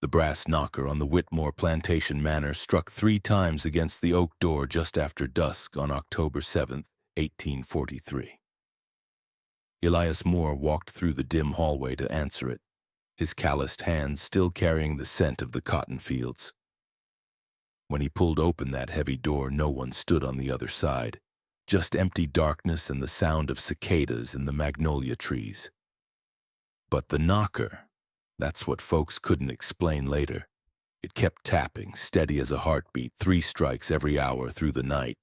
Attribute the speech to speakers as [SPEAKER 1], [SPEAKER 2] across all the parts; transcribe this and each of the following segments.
[SPEAKER 1] The brass knocker on the Whitmore plantation manor struck 3 times against the oak door just after dusk on October 7th, 1843. Elias Moore walked through the dim hallway to answer it, his calloused hands still carrying the scent of the cotton fields. When he pulled open that heavy door, no one stood on the other side, just empty darkness and the sound of cicadas in the magnolia trees. But the knocker, that's what folks couldn't explain later. It kept tapping, steady as a heartbeat, 3 strikes every hour through the night.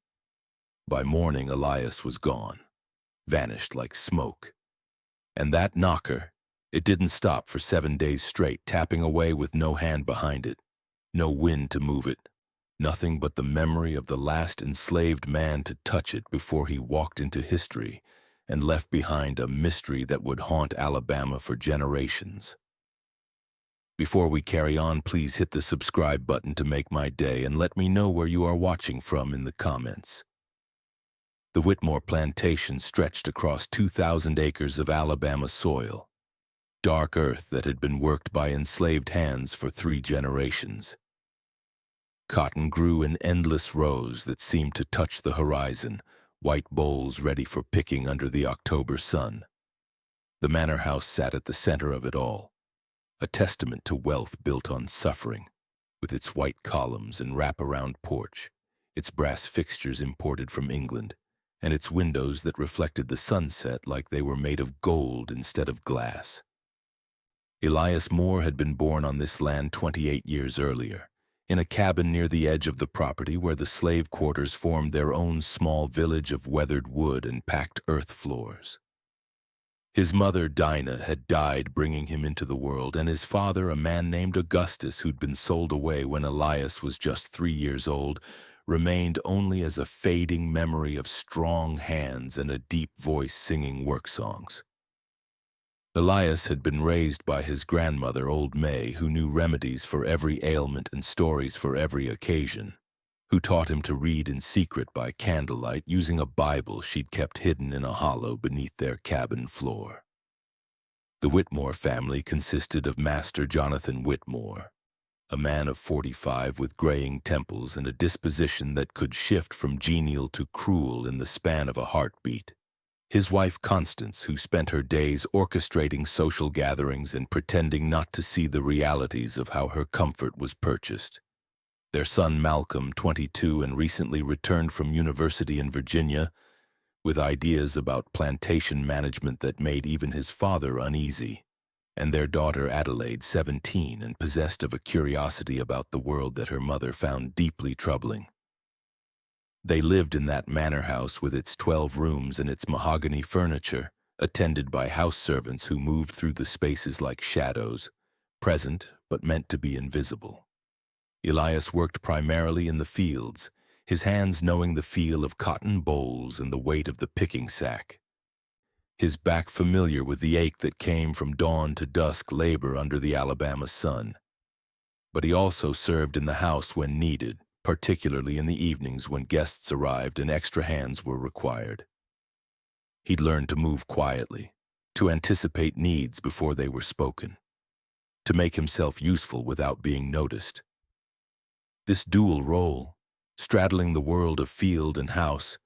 [SPEAKER 1] By morning, Elias was gone, vanished like smoke. And that knocker, it didn't stop for 7 days straight, tapping away with no hand behind it, no wind to move it, nothing but the memory of the last enslaved man to touch it before he walked into history and left behind a mystery that would haunt Alabama for generations. Before we carry on, please hit the subscribe button to make my day and let me know where you are watching from in the comments. The Whitmore plantation stretched across 2,000 acres of Alabama soil, dark earth that had been worked by enslaved hands for 3 generations. Cotton grew in endless rows that seemed to touch the horizon, white bowls ready for picking under the October sun. The manor house sat at the center of it all, a testament to wealth built on suffering, with its white columns and wraparound porch, its brass fixtures imported from England, and its windows that reflected the sunset like they were made of gold instead of glass. Elias Moore had been born on this land 28 years earlier, in a cabin near the edge of the property where the slave quarters formed their own small village of weathered wood and packed earth floors. His mother, Dinah, had died bringing him into the world, and his father, a man named Augustus, who'd been sold away when Elias was just 3 years old, remained only as a fading memory of strong hands and a deep voice singing work songs. Elias had been raised by his grandmother, Old May, who knew remedies for every ailment and stories for every occasion, who taught him to read in secret by candlelight using a Bible she'd kept hidden in a hollow beneath their cabin floor. The Whitmore family consisted of Master Jonathan Whitmore, a man of 45 with graying temples and a disposition that could shift from genial to cruel in the span of a heartbeat. His wife Constance, who spent her days orchestrating social gatherings and pretending not to see the realities of how her comfort was purchased. Their son Malcolm, 22 and recently returned from university in Virginia, with ideas about plantation management that made even his father uneasy, and their daughter Adelaide, 17 and possessed of a curiosity about the world that her mother found deeply troubling. They lived in that manor house with its 12 rooms and its mahogany furniture, attended by house servants who moved through the spaces like shadows, present but meant to be invisible. Elias worked primarily in the fields, his hands knowing the feel of cotton bolls and the weight of the picking sack. His back familiar with the ache that came from dawn to dusk labor under the Alabama sun. But he also served in the house when needed, particularly in the evenings when guests arrived and extra hands were required. He'd learned to move quietly, to anticipate needs before they were spoken, to make himself useful without being noticed. This dual role, straddling the world of field and house,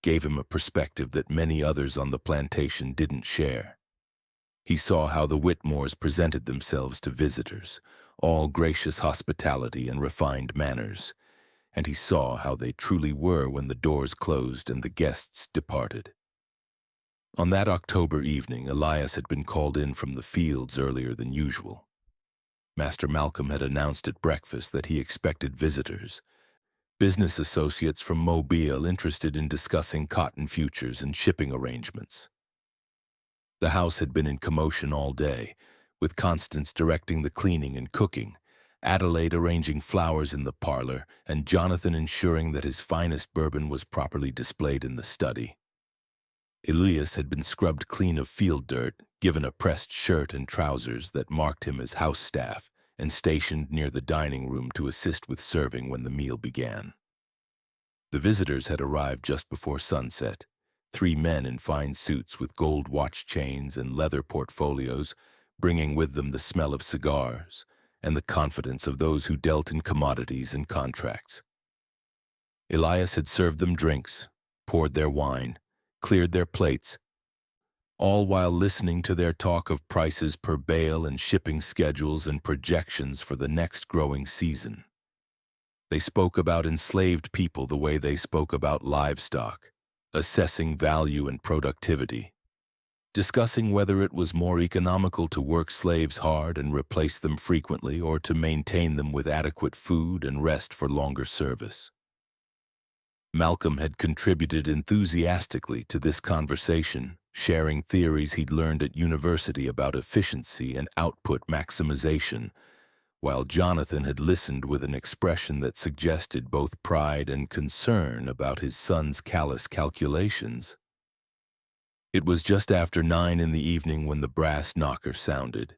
[SPEAKER 1] gave him a perspective that many others on the plantation didn't share. He saw how the Whitmores presented themselves to visitors, all gracious hospitality and refined manners, and he saw how they truly were when the doors closed and the guests departed. On that October evening, Elias had been called in from the fields earlier than usual. Master Malcolm had announced at breakfast that he expected visitors, business associates from Mobile interested in discussing cotton futures and shipping arrangements. The house had been in commotion all day, with Constance directing the cleaning and cooking, Adelaide arranging flowers in the parlor, and Jonathan ensuring that his finest bourbon was properly displayed in the study. Elias had been scrubbed clean of field dirt, given a pressed shirt and trousers that marked him as house staff, and stationed near the dining room to assist with serving when the meal began. The visitors had arrived just before sunset, 3 men in fine suits with gold watch chains and leather portfolios, bringing with them the smell of cigars, and the confidence of those who dealt in commodities and contracts. Elias had served them drinks, poured their wine, cleared their plates, all while listening to their talk of prices per bale and shipping schedules and projections for the next growing season. They spoke about enslaved people the way they spoke about livestock, assessing value and productivity, discussing whether it was more economical to work slaves hard and replace them frequently or to maintain them with adequate food and rest for longer service. Malcolm had contributed enthusiastically to this conversation, sharing theories he'd learned at university about efficiency and output maximization, while Jonathan had listened with an expression that suggested both pride and concern about his son's callous calculations. It was just after 9 in the evening when the brass knocker sounded.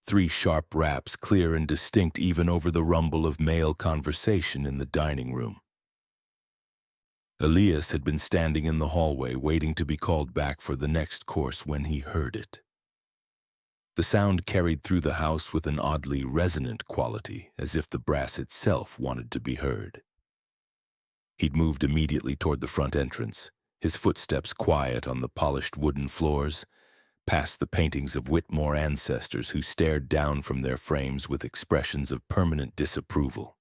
[SPEAKER 1] 3 sharp raps, clear and distinct even over the rumble of male conversation in the dining room. Elias had been standing in the hallway waiting to be called back for the next course when he heard it. The sound carried through the house with an oddly resonant quality, as if the brass itself wanted to be heard. He'd moved immediately toward the front entrance, his footsteps quiet on the polished wooden floors, past the paintings of Whitmore ancestors who stared down from their frames with expressions of permanent disapproval.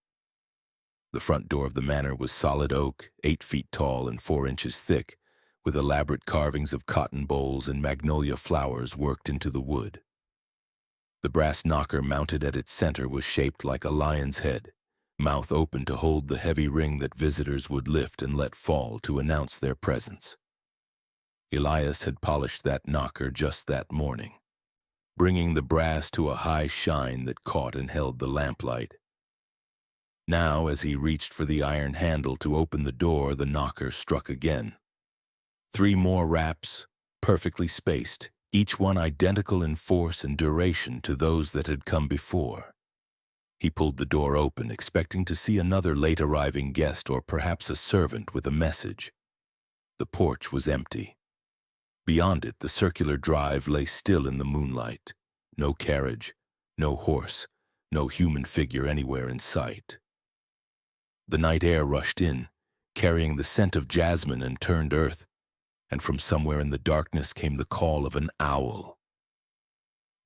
[SPEAKER 1] The front door of the manor was solid oak, 8 feet tall and 4 inches thick, with elaborate carvings of cotton bowls and magnolia flowers worked into the wood. The brass knocker mounted at its center was shaped like a lion's head, mouth open to hold the heavy ring that visitors would lift and let fall to announce their presence. Elias had polished that knocker just that morning, bringing the brass to a high shine that caught and held the lamplight. Now, as he reached for the iron handle to open the door, the knocker struck again. 3 more raps, perfectly spaced, each one identical in force and duration to those that had come before. He pulled the door open, expecting to see another late-arriving guest or perhaps a servant with a message. The porch was empty. Beyond it, the circular drive lay still in the moonlight. No carriage, no horse, no human figure anywhere in sight. The night air rushed in, carrying the scent of jasmine and turned earth, and from somewhere in the darkness came the call of an owl.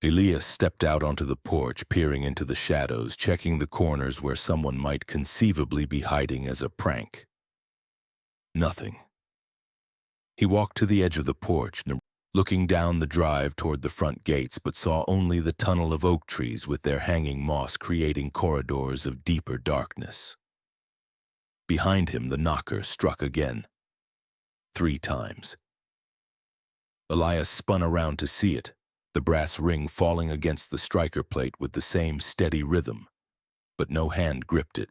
[SPEAKER 1] Elias stepped out onto the porch, peering into the shadows, checking the corners where someone might conceivably be hiding as a prank. Nothing. He walked to the edge of the porch, looking down the drive toward the front gates, but saw only the tunnel of oak trees with their hanging moss creating corridors of deeper darkness. Behind him, the knocker struck again. 3 times. Elias spun around to see it, the brass ring falling against the striker plate with the same steady rhythm. But no hand gripped it,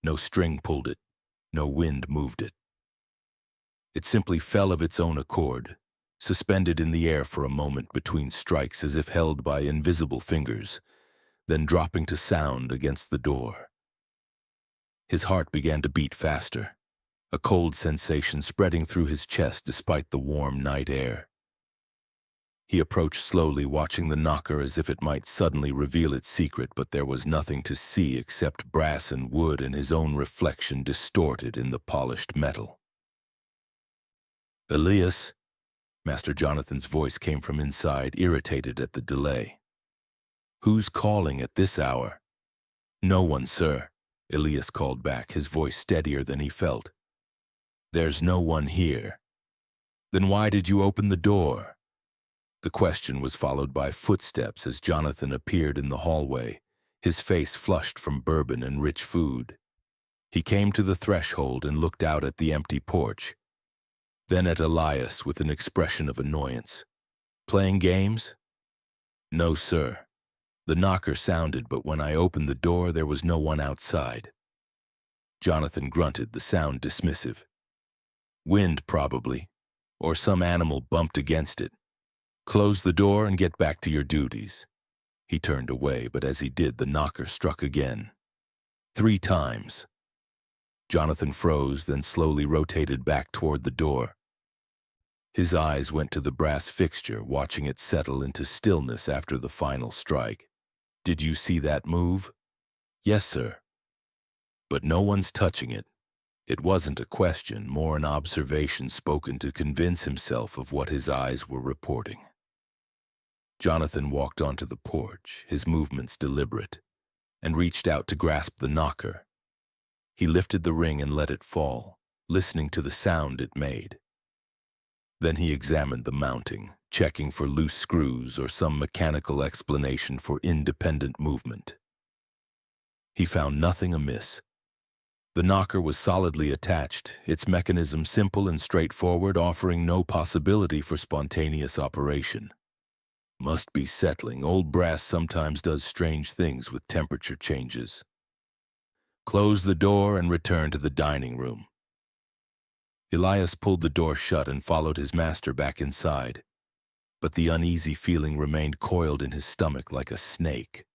[SPEAKER 1] no string pulled it, no wind moved it. It simply fell of its own accord, suspended in the air for a moment between strikes as if held by invisible fingers, then dropping to sound against the door. His heart began to beat faster, a cold sensation spreading through his chest despite the warm night air. He approached slowly, watching the knocker as if it might suddenly reveal its secret, but there was nothing to see except brass and wood and his own reflection distorted in the polished metal. "Elias," Master Jonathan's voice came from inside, irritated at the delay. "Who's calling at this hour?" "No one, sir," Elias called back, his voice steadier than he felt. "There's no one here." "Then why did you open the door?" The question was followed by footsteps as Jonathan appeared in the hallway, his face flushed from bourbon and rich food. He came to the threshold and looked out at the empty porch, then at Elias with an expression of annoyance. "Playing games?" "No, sir. The knocker sounded, but when I opened the door, there was no one outside." Jonathan grunted, the sound dismissive. "Wind, probably, or some animal bumped against it. Close the door and get back to your duties." He turned away, but as he did, the knocker struck again. 3 times. Jonathan froze, then slowly rotated back toward the door. His eyes went to the brass fixture, watching it settle into stillness after the final strike. Did you see that move? Yes, sir. But no one's touching it. It wasn't a question, more an observation spoken to convince himself of what his eyes were reporting. Jonathan walked onto the porch, his movements deliberate, and reached out to grasp the knocker. He lifted the ring and let it fall, listening to the sound it made. Then he examined the mounting, checking for loose screws or some mechanical explanation for independent movement. He found nothing amiss. The knocker was solidly attached, its mechanism simple and straightforward, offering no possibility for spontaneous operation. Must be settling. Old brass sometimes does strange things with temperature changes. Close the door and return to the dining room. Elias pulled the door shut and followed his master back inside, but the uneasy feeling remained coiled in his stomach like a snake.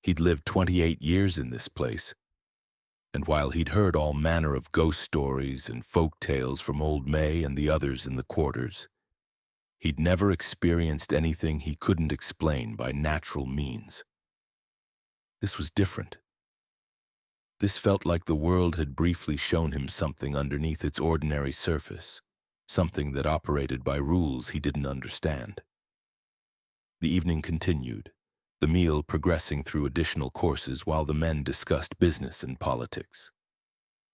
[SPEAKER 1] He'd lived 28 years in this place, and while he'd heard all manner of ghost stories and folk tales from old May and the others in the quarters, he'd never experienced anything he couldn't explain by natural means. This was different. This felt like the world had briefly shown him something underneath its ordinary surface, something that operated by rules he didn't understand. The evening continued, the meal progressing through additional courses while the men discussed business and politics.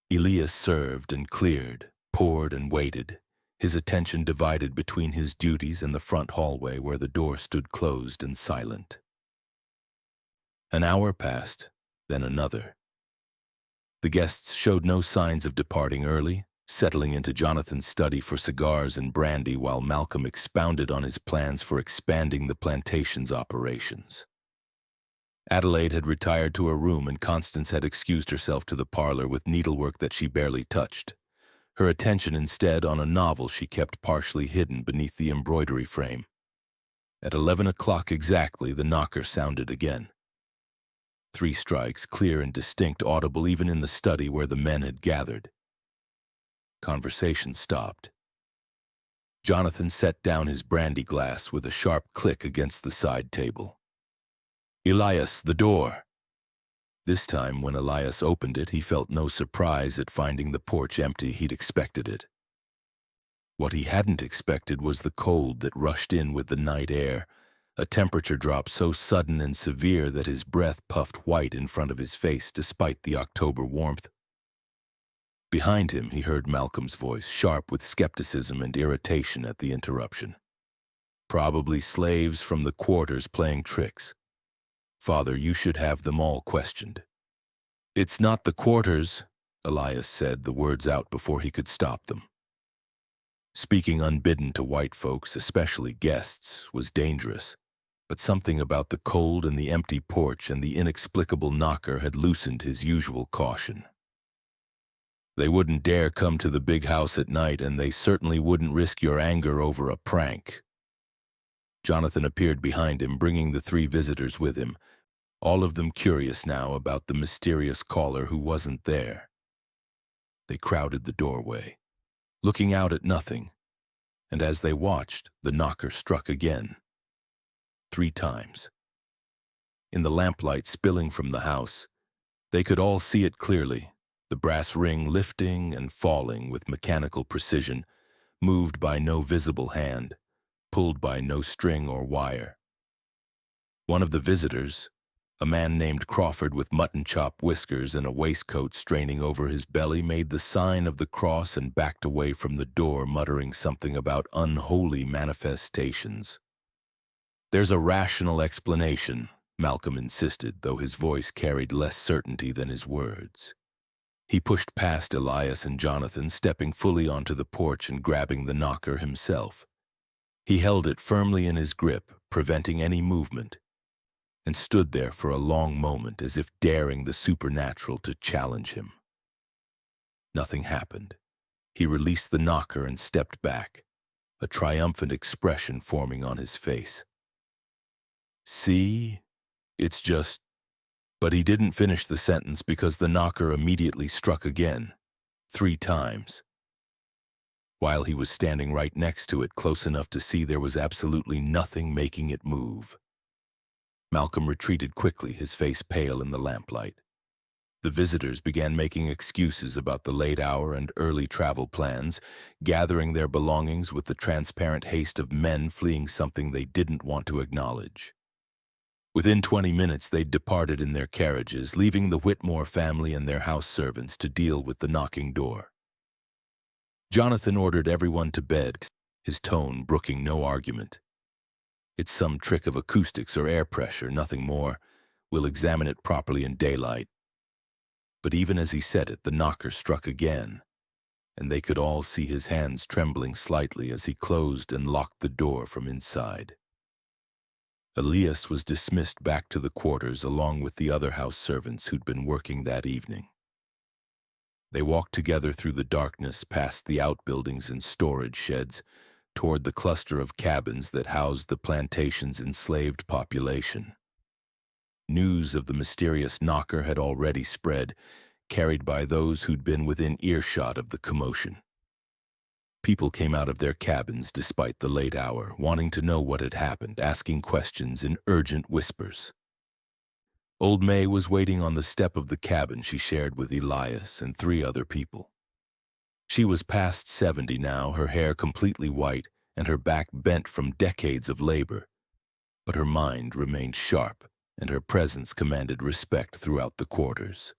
[SPEAKER 1] Elias served and cleared, poured and waited, his attention divided between his duties and the front hallway where the door stood closed and silent. An hour passed, then another. The guests showed no signs of departing early, settling into Jonathan's study for cigars and brandy while Malcolm expounded on his plans for expanding the plantation's operations. Adelaide had retired to her room and Constance had excused herself to the parlor with needlework that she barely touched, her attention instead on a novel she kept partially hidden beneath the embroidery frame. At 11 o'clock exactly, the knocker sounded again. 3 strikes, clear and distinct, audible even in the study where the men had gathered. Conversation stopped. Jonathan set down his brandy glass with a sharp click against the side table. "Elias, the door!" This time, when Elias opened it, he felt no surprise at finding the porch empty. He'd expected it. What he hadn't expected was the cold that rushed in with the night air, a temperature drop so sudden and severe that his breath puffed white in front of his face despite the October warmth. Behind him, he heard Malcolm's voice, sharp with skepticism and irritation at the interruption. "Probably slaves from the quarters playing tricks. Father, you should have them all questioned." "It's not the quarters," Elias said, the words out before he could stop them. Speaking unbidden to white folks, especially guests, was dangerous, but something about the cold and the empty porch and the inexplicable knocker had loosened his usual caution. "They wouldn't dare come to the big house at night, and they certainly wouldn't risk your anger over a prank." Jonathan appeared behind him, bringing the 3 visitors with him, all of them curious now about the mysterious caller who wasn't there. They crowded the doorway, looking out at nothing, and as they watched, the knocker struck again. 3 times. In the lamplight spilling from the house, they could all see it clearly, the brass ring lifting and falling with mechanical precision, moved by no visible hand, pulled by no string or wire. One of the visitors, a man named Crawford with mutton chop whiskers and a waistcoat straining over his belly, made the sign of the cross and backed away from the door, muttering something about unholy manifestations. "There's a rational explanation," Malcolm insisted, though his voice carried less certainty than his words. He pushed past Elias and Jonathan, stepping fully onto the porch and grabbing the knocker himself. He held it firmly in his grip, preventing any movement, and stood there for a long moment as if daring the supernatural to challenge him. Nothing happened. He released the knocker and stepped back, a triumphant expression forming on his face. "See? It's just..." But he didn't finish the sentence because the knocker immediately struck again, 3 times. While he was standing right next to it, close enough to see there was absolutely nothing making it move. Malcolm retreated quickly, his face pale in the lamplight. The visitors began making excuses about the late hour and early travel plans, gathering their belongings with the transparent haste of men fleeing something they didn't want to acknowledge. Within 20 minutes, they'd departed in their carriages, leaving the Whitmore family and their house servants to deal with the knocking door. Jonathan ordered everyone to bed, his tone brooking no argument. "It's some trick of acoustics or air pressure, nothing more. We'll examine it properly in daylight." But even as he said it, the knocker struck again, and they could all see his hands trembling slightly as he closed and locked the door from inside. Elias was dismissed back to the quarters along with the other house servants who'd been working that evening. They walked together through the darkness past the outbuildings and storage sheds toward the cluster of cabins that housed the plantation's enslaved population. News of the mysterious knocker had already spread, carried by those who'd been within earshot of the commotion. People came out of their cabins despite the late hour, wanting to know what had happened, asking questions in urgent whispers. Old May was waiting on the step of the cabin she shared with Elias and 3 other people. She was past 70 now, her hair completely white and her back bent from decades of labor, but her mind remained sharp and her presence commanded respect throughout the quarters.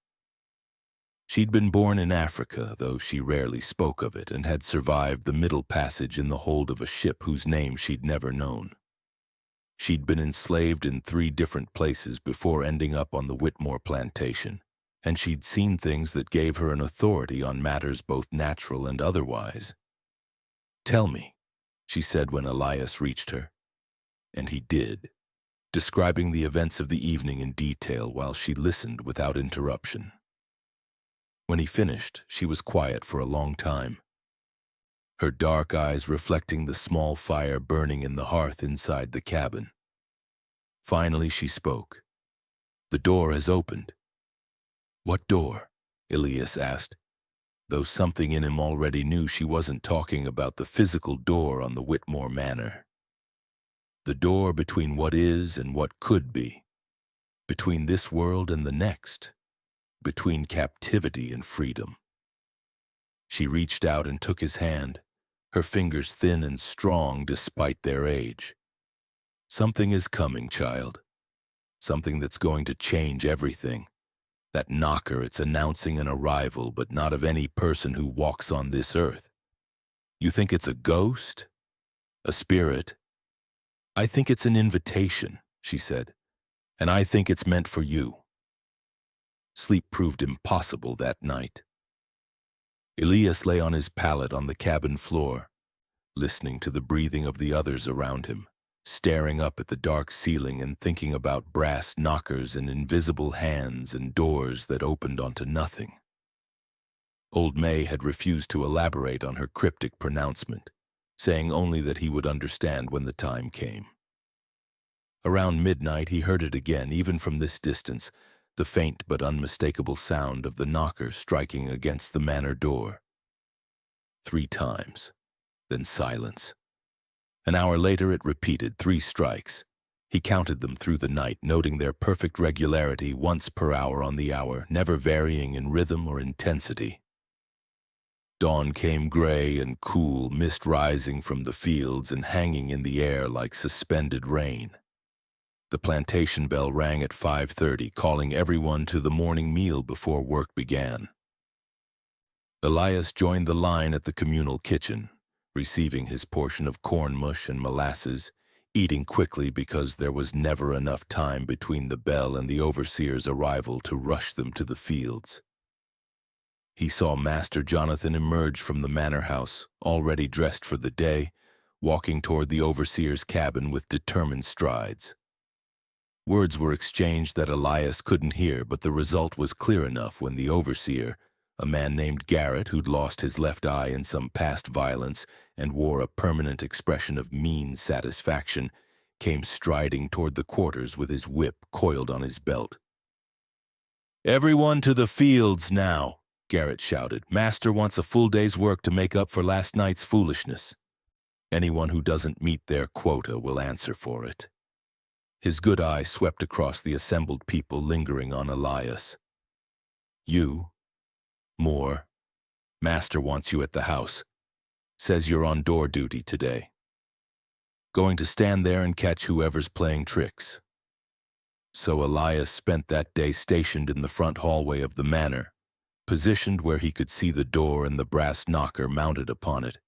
[SPEAKER 1] She'd been born in Africa, though she rarely spoke of it, and had survived the middle passage in the hold of a ship whose name she'd never known. She'd been enslaved in 3 different places before ending up on the Whitmore plantation, and she'd seen things that gave her an authority on matters both natural and otherwise. "Tell me," she said when Elias reached her. And he did, describing the events of the evening in detail while she listened without interruption. When he finished, she was quiet for a long time, her dark eyes reflecting the small fire burning in the hearth inside the cabin. Finally, she spoke. "The door has opened." "What door?" Elias asked, though something in him already knew she wasn't talking about the physical door on the Whitmore manor. "The door between what is and what could be, between this world and the next, between captivity and freedom." She reached out and took his hand, her fingers thin and strong despite their age. "Something is coming, child. Something that's going to change everything. That knocker, it's announcing an arrival, but not of any person who walks on this earth. You think it's a ghost? A spirit? I think it's an invitation," she said, "and I think it's meant for you." Sleep proved impossible that night. Elias lay on his pallet on the cabin floor, listening to the breathing of the others around him, staring up at the dark ceiling and thinking about brass knockers and invisible hands and doors that opened onto nothing. Old May had refused to elaborate on her cryptic pronouncement, saying only that he would understand when the time came. Around midnight, he heard it again, even from this distance, the faint but unmistakable sound of the knocker striking against the manor door. 3 times, then silence. An hour later it repeated, 3 strikes. He counted them through the night, noting their perfect regularity once per hour on the hour, never varying in rhythm or intensity. Dawn came gray and cool, mist rising from the fields and hanging in the air like suspended rain. The plantation bell rang at 5:30, calling everyone to the morning meal before work began. Elias joined the line at the communal kitchen, receiving his portion of corn mush and molasses, eating quickly because there was never enough time between the bell and the overseer's arrival to rush them to the fields. He saw Master Jonathan emerge from the manor house, already dressed for the day, walking toward the overseer's cabin with determined strides. Words were exchanged that Elias couldn't hear, but the result was clear enough when the overseer, a man named Garrett who'd lost his left eye in some past violence and wore a permanent expression of mean satisfaction, came striding toward the quarters with his whip coiled on his belt. "Everyone to the fields now," Garrett shouted. "Master wants a full day's work to make up for last night's foolishness. Anyone who doesn't meet their quota will answer for it." His good eye swept across the assembled people lingering on Elias. "You, Moore, Master wants you at the house. Says you're on door duty today. Going to stand there and catch whoever's playing tricks." So Elias spent that day stationed in the front hallway of the manor, positioned where he could see the door and the brass knocker mounted upon it.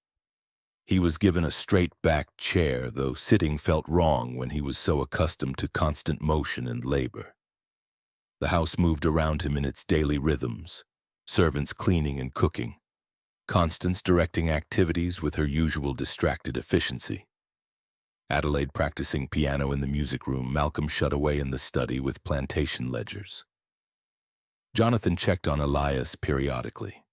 [SPEAKER 1] He was given a straight-backed chair, though sitting felt wrong when he was so accustomed to constant motion and labor. The house moved around him in its daily rhythms, servants cleaning and cooking, Constance directing activities with her usual distracted efficiency. Adelaide practicing piano in the music room, Malcolm shut away in the study with plantation ledgers. Jonathan checked on Elias periodically,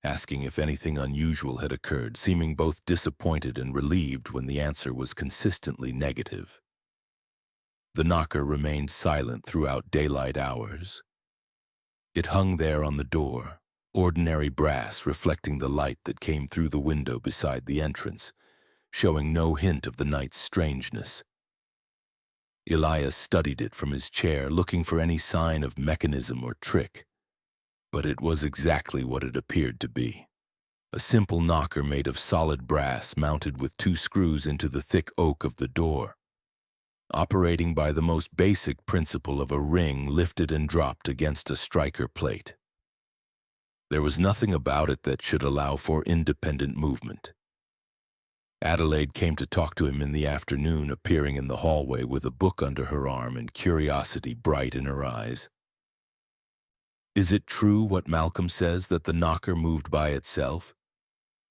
[SPEAKER 1] asking if anything unusual had occurred, seeming both disappointed and relieved when the answer was consistently negative. The knocker remained silent throughout daylight hours. It hung there on the door, ordinary brass reflecting the light that came through the window beside the entrance, showing no hint of the night's strangeness. Elias studied it from his chair, looking for any sign of mechanism or trick. But it was exactly what it appeared to be. A simple knocker made of solid brass mounted with 2 screws into the thick oak of the door, operating by the most basic principle of a ring lifted and dropped against a striker plate. There was nothing about it that should allow for independent movement. Adelaide came to talk to him in the afternoon, appearing in the hallway with a book under her arm and curiosity bright in her eyes. "Is it true what Malcolm says, that the knocker moved by itself?"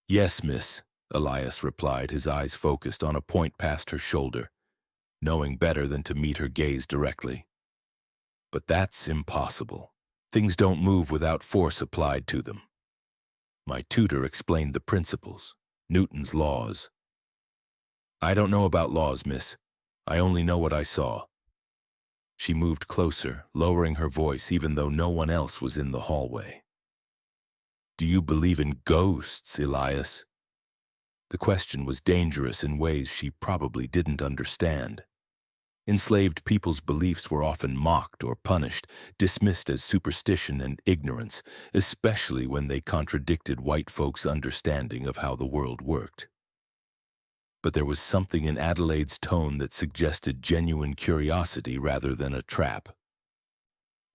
[SPEAKER 1] "Yes, miss," Elias replied, his eyes focused on a point past her shoulder, knowing better than to meet her gaze directly. "But that's impossible. Things don't move without force applied to them. My tutor explained the principles, Newton's laws." "I don't know about laws, miss. I only know what I saw." She moved closer, lowering her voice even though no one else was in the hallway. "Do you believe in ghosts, Elias?" The question was dangerous in ways she probably didn't understand. Enslaved people's beliefs were often mocked or punished, dismissed as superstition and ignorance, especially when they contradicted white folks' understanding of how the world worked. But there was something in Adelaide's tone that suggested genuine curiosity rather than a trap.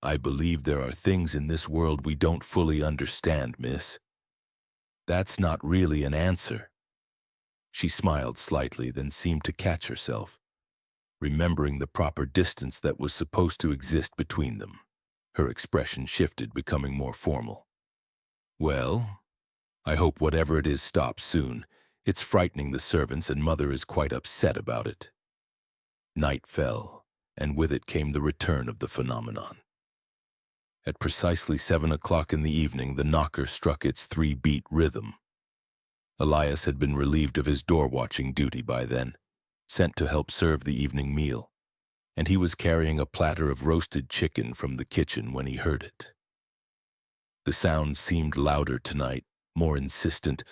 [SPEAKER 1] "I believe there are things in this world we don't fully understand, miss." "That's not really an answer." She smiled slightly, then seemed to catch herself, remembering the proper distance that was supposed to exist between them. Her expression shifted, becoming more formal. "Well, I hope whatever it is stops soon. It's frightening the servants, and Mother is quite upset about it." Night fell, and with it came the return of the phenomenon. At precisely 7 o'clock in the evening, the knocker struck its 3-beat rhythm. Elias had been relieved of his door-watching duty by then, sent to help serve the evening meal, and he was carrying a platter of roasted chicken from the kitchen when he heard it. The sound seemed louder tonight, more insistent,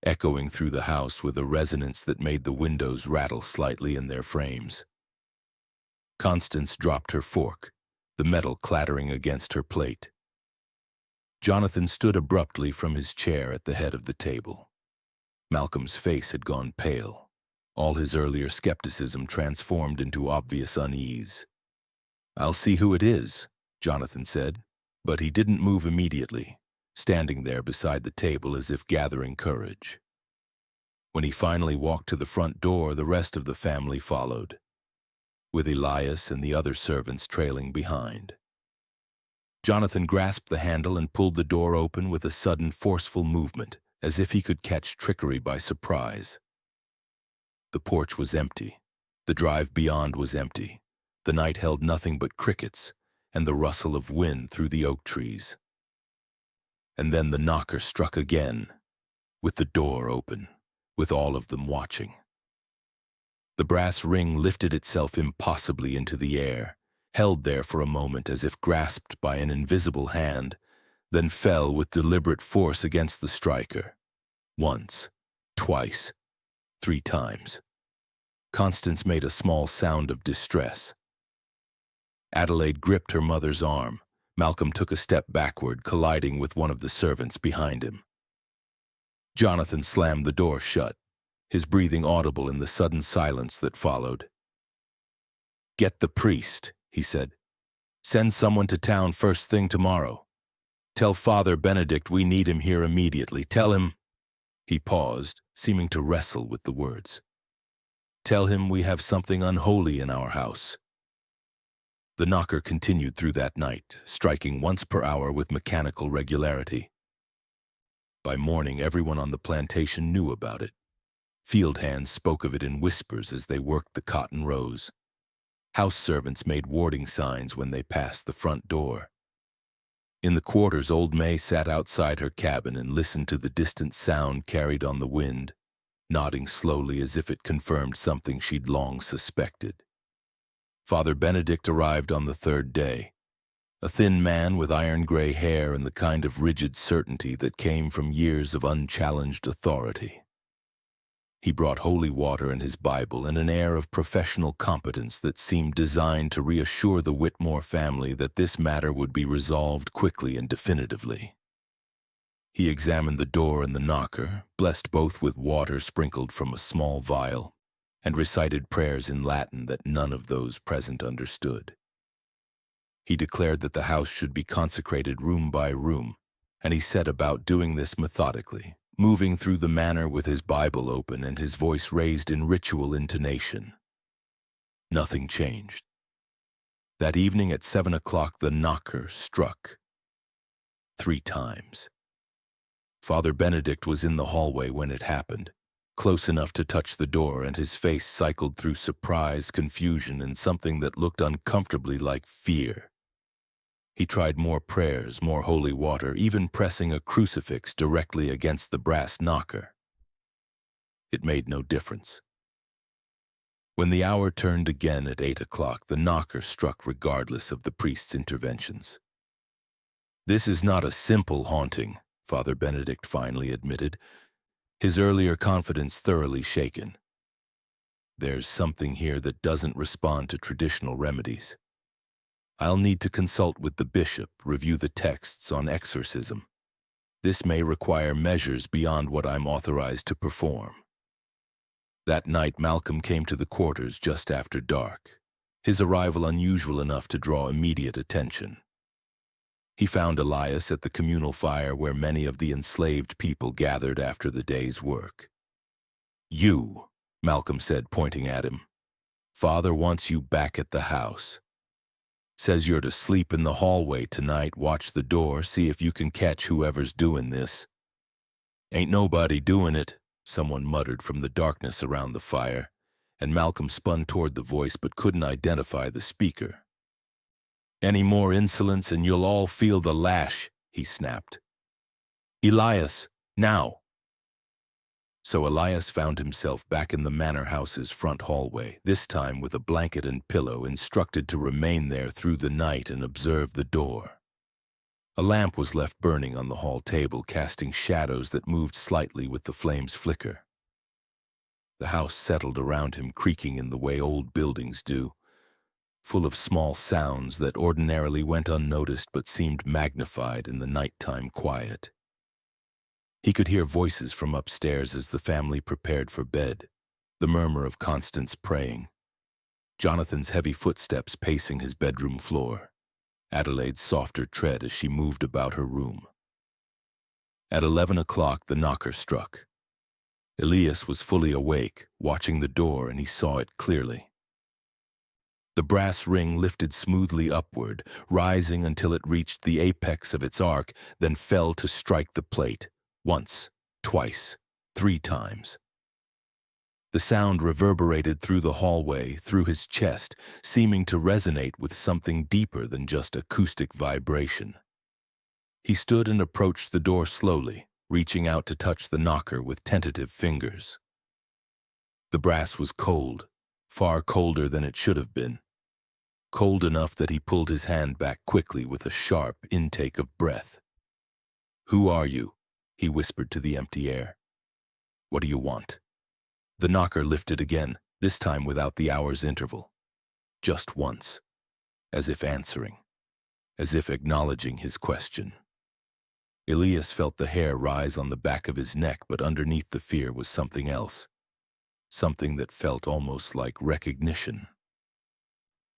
[SPEAKER 1] echoing through the house with a resonance that made the windows rattle slightly in their frames. Constance dropped her fork, the metal clattering against her plate. Jonathan stood abruptly from his chair at the head of the table. Malcolm's face had gone pale, all his earlier skepticism transformed into obvious unease. "I'll see who it is," Jonathan said, but he didn't move immediately, standing there beside the table as if gathering courage. When he finally walked to the front door, the rest of the family followed, with Elias and the other servants trailing behind. Jonathan grasped the handle and pulled the door open with a sudden, forceful movement, as if he could catch trickery by surprise. The porch was empty. The drive beyond was empty. The night held nothing but crickets and the rustle of wind through the oak trees. And then the knocker struck again, with the door open, with all of them watching. The brass ring lifted itself impossibly into the air, held there for a moment as if grasped by an invisible hand, then fell with deliberate force against the striker. Once, twice, 3 times. Constance made a small sound of distress. Adelaide gripped her mother's arm. Malcolm took a step backward, colliding with one of the servants behind him. Jonathan slammed the door shut, his breathing audible in the sudden silence that followed. "Get the priest," he said. "Send someone to town first thing tomorrow. Tell Father Benedict we need him here immediately. Tell him—" He paused, seeming to wrestle with the words. "Tell him we have something unholy in our house." The knocker continued through that night, striking once per hour with mechanical regularity. By morning, everyone on the plantation knew about it. Field hands spoke of it in whispers as they worked the cotton rows. House servants made warding signs when they passed the front door. In the quarters, old May sat outside her cabin and listened to the distant sound carried on the wind, nodding slowly as if it confirmed something she'd long suspected. Father Benedict arrived on the third day, a thin man with iron-gray hair and the kind of rigid certainty that came from years of unchallenged authority. He brought holy water and his Bible and an air of professional competence that seemed designed to reassure the Whitmore family that this matter would be resolved quickly and definitively. He examined the door and the knocker, blessed both with water sprinkled from a small vial, and recited prayers in Latin that none of those present understood. He declared that the house should be consecrated room by room, and he set about doing this methodically, moving through the manor with his Bible open and his voice raised in ritual intonation. Nothing changed. That evening at 7 o'clock, the knocker struck 3 times. Father Benedict was in the hallway when it happened, close enough to touch the door, and his face cycled through surprise, confusion, and something that looked uncomfortably like fear. He tried more prayers, more holy water, even pressing a crucifix directly against the brass knocker. It made no difference. When the hour turned again at 8 o'clock, the knocker struck regardless of the priest's interventions. "This is not a simple haunting," Father Benedict finally admitted, his earlier confidence thoroughly shaken. "There's something here that doesn't respond to traditional remedies. I'll need to consult with the bishop, review the texts on exorcism. This may require measures beyond what I'm authorized to perform." That night, Malcolm came to the quarters just after dark, his arrival unusual enough to draw immediate attention. He found Elias at the communal fire where many of the enslaved people gathered after the day's work. "You," Malcolm said, pointing at him. "Father wants you back at the house. Says you're to sleep in the hallway tonight, watch the door, see if you can catch whoever's doing this." "Ain't nobody doing it," someone muttered from the darkness around the fire, and Malcolm spun toward the voice but couldn't identify the speaker. "Any more insolence and you'll all feel the lash," he snapped. "Elias, now!" So Elias found himself back in the manor house's front hallway, this time with a blanket and pillow, instructed to remain there through the night and observe the door. A lamp was left burning on the hall table, casting shadows that moved slightly with the flame's flicker. The house settled around him, creaking in the way old buildings do, full of small sounds that ordinarily went unnoticed but seemed magnified in the nighttime quiet. He could hear voices from upstairs as the family prepared for bed, the murmur of Constance praying, Jonathan's heavy footsteps pacing his bedroom floor, Adelaide's softer tread as she moved about her room. At 11 o'clock, the knocker struck. Elias was fully awake, watching the door, and he saw it clearly. The brass ring lifted smoothly upward, rising until it reached the apex of its arc, then fell to strike the plate. Once, twice, 3 times. The sound reverberated through the hallway, through his chest, seeming to resonate with something deeper than just acoustic vibration. He stood and approached the door slowly, reaching out to touch the knocker with tentative fingers. The brass was cold, far colder than it should have been. Cold enough that he pulled his hand back quickly with a sharp intake of breath. "Who are you?" he whispered to the empty air. "What do you want?" The knocker lifted again, this time without the hour's interval. Just once, as if answering, as if acknowledging his question. Elias felt the hair rise on the back of his neck, but underneath the fear was something else, something that felt almost like recognition.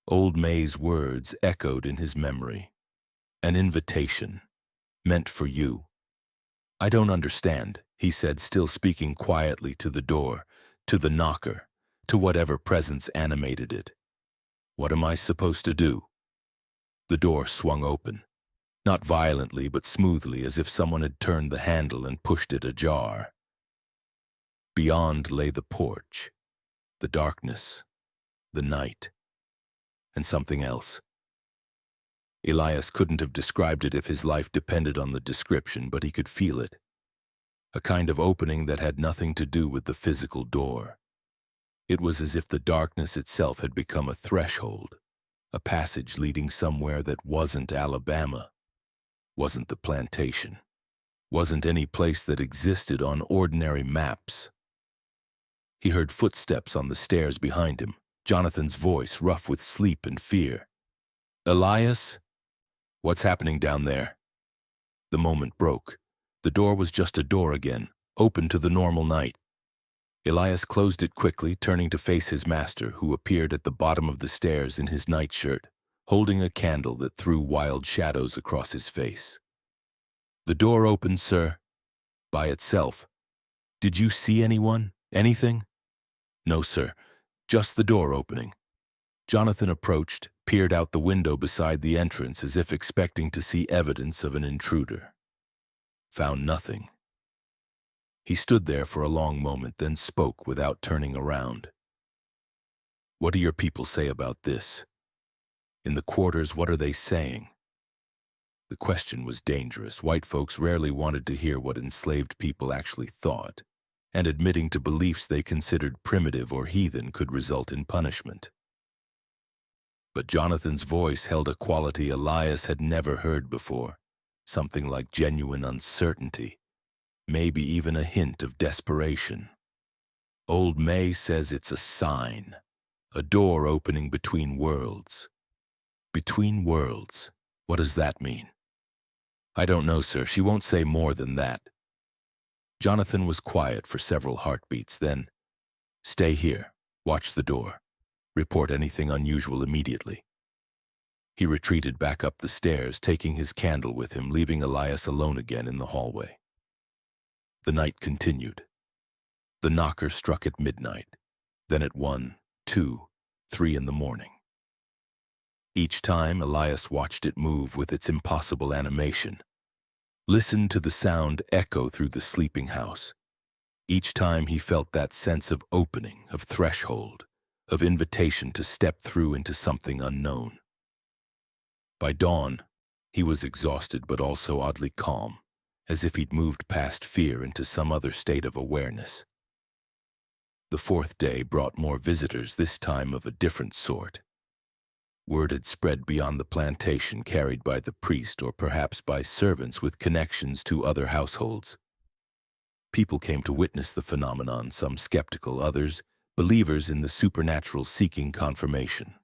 [SPEAKER 1] Old May's words echoed in his memory. An invitation, meant for you. I don't understand, he said, still speaking quietly to the door, to the knocker, to whatever presence animated it. What am I supposed to do? The door swung open, not violently but smoothly, as if someone had turned the handle and pushed it ajar. Beyond lay the porch, the darkness, the night, and something else. Elias couldn't have described it if his life depended on the description, but he could feel it. A kind of opening that had nothing to do with the physical door. It was as if the darkness itself had become a threshold, a passage leading somewhere that wasn't Alabama, wasn't the plantation, wasn't any place that existed on ordinary maps. He heard footsteps on the stairs behind him, Jonathan's voice rough with sleep and fear. Elias? What's happening down there? The moment broke. The door was just a door again, open to the normal night. Elias closed it quickly, turning to face his master, who appeared at the bottom of the stairs in his nightshirt, holding a candle that threw wild shadows across his face. The door opened, sir. By itself. Did you see anyone? Anything? No, sir. Just the door opening. Jonathan approached, peered out the window beside the entrance as if expecting to see evidence of an intruder. Found nothing. He stood there for a long moment, then spoke without turning around. What do your people say about this? In the quarters, what are they saying? The question was dangerous. White folks rarely wanted to hear what enslaved people actually thought, and admitting to beliefs they considered primitive or heathen could result in punishment. But Jonathan's voice held a quality Elias had never heard before, something like genuine uncertainty, maybe even a hint of desperation. Old May says it's a sign, a door opening between worlds. Between worlds, what does that mean? I don't know, sir. She won't say more than that. Jonathan was quiet for several heartbeats, then, stay here, watch the door, report anything unusual immediately. He retreated back up the stairs, taking his candle with him, leaving Elias alone again in the hallway. The night continued. The knocker struck at midnight, then at 1, 2, 3 in the morning. Each time, Elias watched it move with its impossible animation, listened to the sound echo through the sleeping house. Each time he felt that sense of opening, of threshold, of invitation to step through into something unknown. By dawn, he was exhausted but also oddly calm, as if he'd moved past fear into some other state of awareness. The fourth day brought more visitors, this time of a different sort. Word had spread beyond the plantation, carried by the priest or perhaps by servants with connections to other households. People came to witness the phenomenon, some skeptical, others believers in the supernatural seeking confirmation.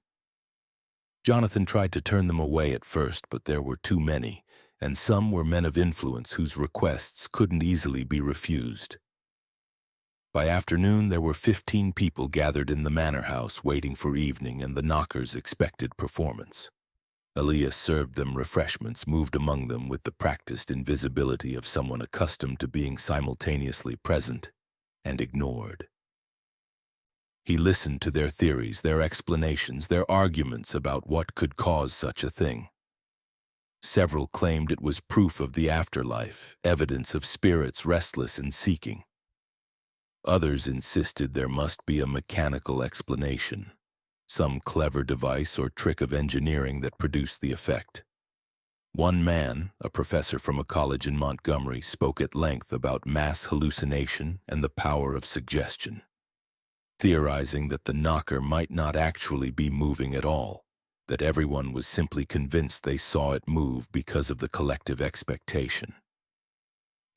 [SPEAKER 1] Jonathan tried to turn them away at first, but there were too many, and some were men of influence whose requests couldn't easily be refused. By afternoon, there were 15 people gathered in the manor house waiting for evening and the knocker's expected performance. Elias served them refreshments, moved among them with the practiced invisibility of someone accustomed to being simultaneously present and ignored. He listened to their theories, their explanations, their arguments about what could cause such a thing. Several claimed it was proof of the afterlife, evidence of spirits restless and seeking. Others insisted there must be a mechanical explanation, some clever device or trick of engineering that produced the effect. One man, a professor from a college in Montgomery, spoke at length about mass hallucination and the power of suggestion, theorizing that the knocker might not actually be moving at all, that everyone was simply convinced they saw it move because of the collective expectation.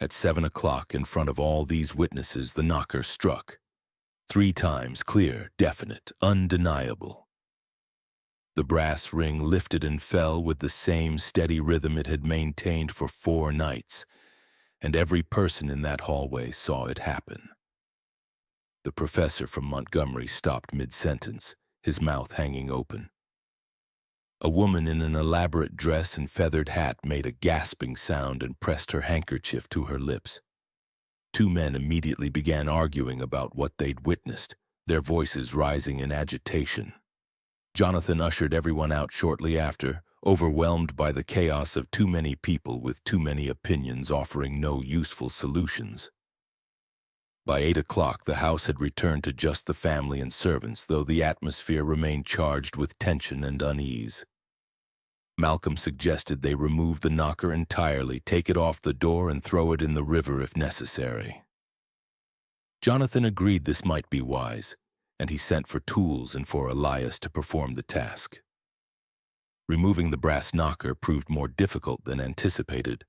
[SPEAKER 1] At 7 o'clock, in front of all these witnesses, the knocker struck. 3 times, clear, definite, undeniable. The brass ring lifted and fell with the same steady rhythm it had maintained for 4 nights, and every person in that hallway saw it happen. The professor from Montgomery stopped mid-sentence, his mouth hanging open. A woman in an elaborate dress and feathered hat made a gasping sound and pressed her handkerchief to her lips. 2 men immediately began arguing about what they'd witnessed, their voices rising in agitation. Jonathan ushered everyone out shortly after, overwhelmed by the chaos of too many people with too many opinions offering no useful solutions. By 8 o'clock, the house had returned to just the family and servants, though the atmosphere remained charged with tension and unease. Malcolm suggested they remove the knocker entirely, take it off the door, and throw it in the river if necessary. Jonathan agreed this might be wise, and he sent for tools and for Elias to perform the task. Removing the brass knocker proved more difficult than anticipated.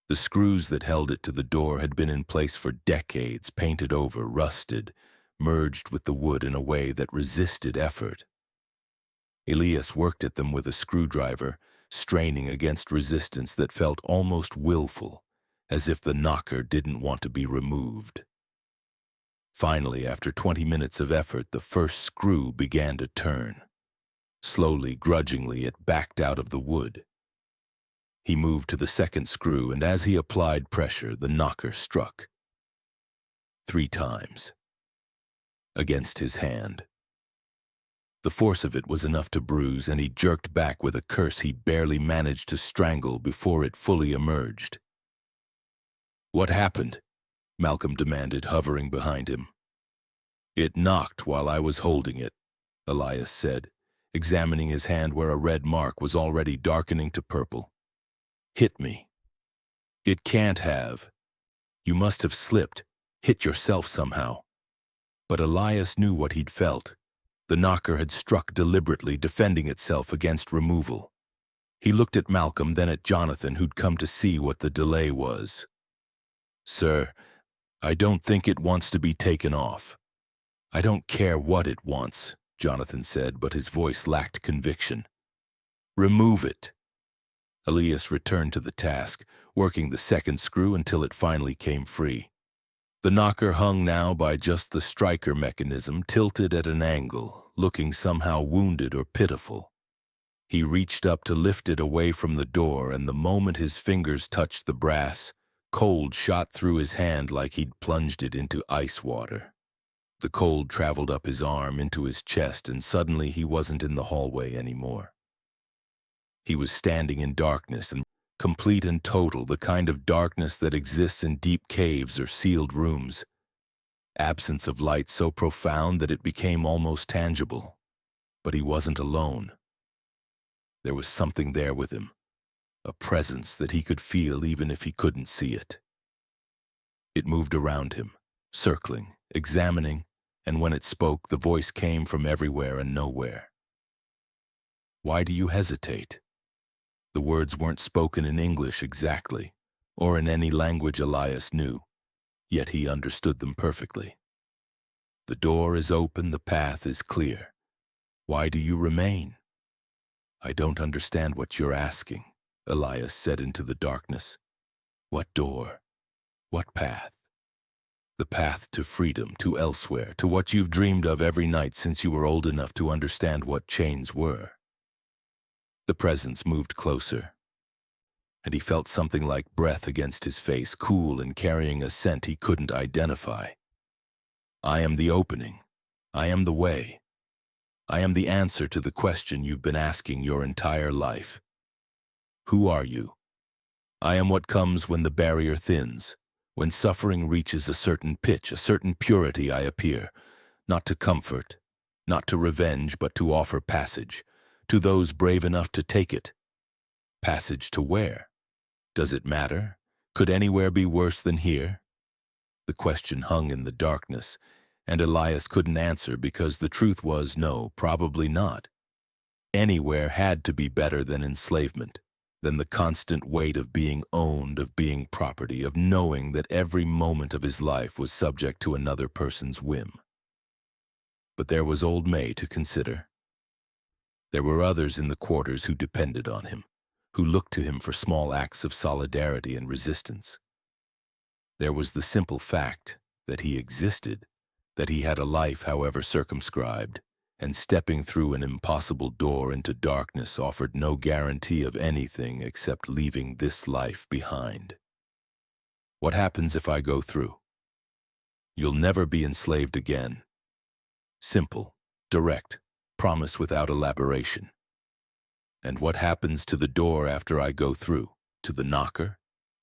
[SPEAKER 1] The screws that held it to the door had been in place for decades, painted over, rusted, merged with the wood in a way that resisted effort. Elias worked at them with a screwdriver, straining against resistance that felt almost willful, as if the knocker didn't want to be removed. Finally, after 20 minutes of effort, the first screw began to turn. Slowly, grudgingly, it backed out of the wood. He moved to the second screw, and as he applied pressure, the knocker struck. 3 times. Against his hand. The force of it was enough to bruise, and he jerked back with a curse he barely managed to strangle before it fully emerged. "What happened?" Malcolm demanded, hovering behind him. "It knocked while I was holding it," Elias said, examining his hand where a red mark was already darkening to purple. "Hit me." "It can't have. You must have slipped, hit yourself somehow." But Elias knew what he'd felt. The knocker had struck deliberately, defending itself against removal. He looked at Malcolm, then at Jonathan, who'd come to see what the delay was. "Sir, I don't think it wants to be taken off." "I don't care what it wants," Jonathan said, but his voice lacked conviction. "Remove it." Elias returned to the task, working the second screw until it finally came free. The knocker hung now by just the striker mechanism, tilted at an angle, looking somehow wounded or pitiful. He reached up to lift it away from the door, and the moment his fingers touched the brass, cold shot through his hand like he'd plunged it into ice water. The cold traveled up his arm, into his chest, and suddenly he wasn't in the hallway anymore. He was standing in darkness, and complete and total, the kind of darkness that exists in deep caves or sealed rooms. Absence of light so profound that it became almost tangible. But he wasn't alone. There was something there with him, a presence that he could feel even if he couldn't see it. It moved around him, circling, examining, and when it spoke, the voice came from everywhere and nowhere. "Why do you hesitate?" The words weren't spoken in English exactly, or in any language Elias knew, yet he understood them perfectly. "The door is open, the path is clear. Why do you remain?" "I don't understand what you're asking," Elias said into the darkness. "What door? What path?" "The path to freedom, to elsewhere, to what you've dreamed of every night since you were old enough to understand what chains were." The presence moved closer, and he felt something like breath against his face, cool and carrying a scent he couldn't identify. "I am the opening. I am the way. I am the answer to the question you've been asking your entire life. Who are you? I am what comes when the barrier thins, when suffering reaches a certain pitch, a certain purity. I appear, not to comfort, not to revenge, but to offer passage, to those brave enough to take it. Passage to where? Does it matter? Could anywhere be worse than here?" The question hung in the darkness, and Elias couldn't answer because the truth was no, probably not. Anywhere had to be better than enslavement, Then the constant weight of being owned, of being property, of knowing that every moment of his life was subject to another person's whim. But there was old May to consider. There were others in the quarters who depended on him, who looked to him for small acts of solidarity and resistance. There was the simple fact that he existed, that he had a life however circumscribed, and stepping through an impossible door into darkness offered no guarantee of anything except leaving this life behind. What happens if I go through? You'll never be enslaved again. Simple, direct, promise without elaboration. And what happens to the door after I go through? To the knocker?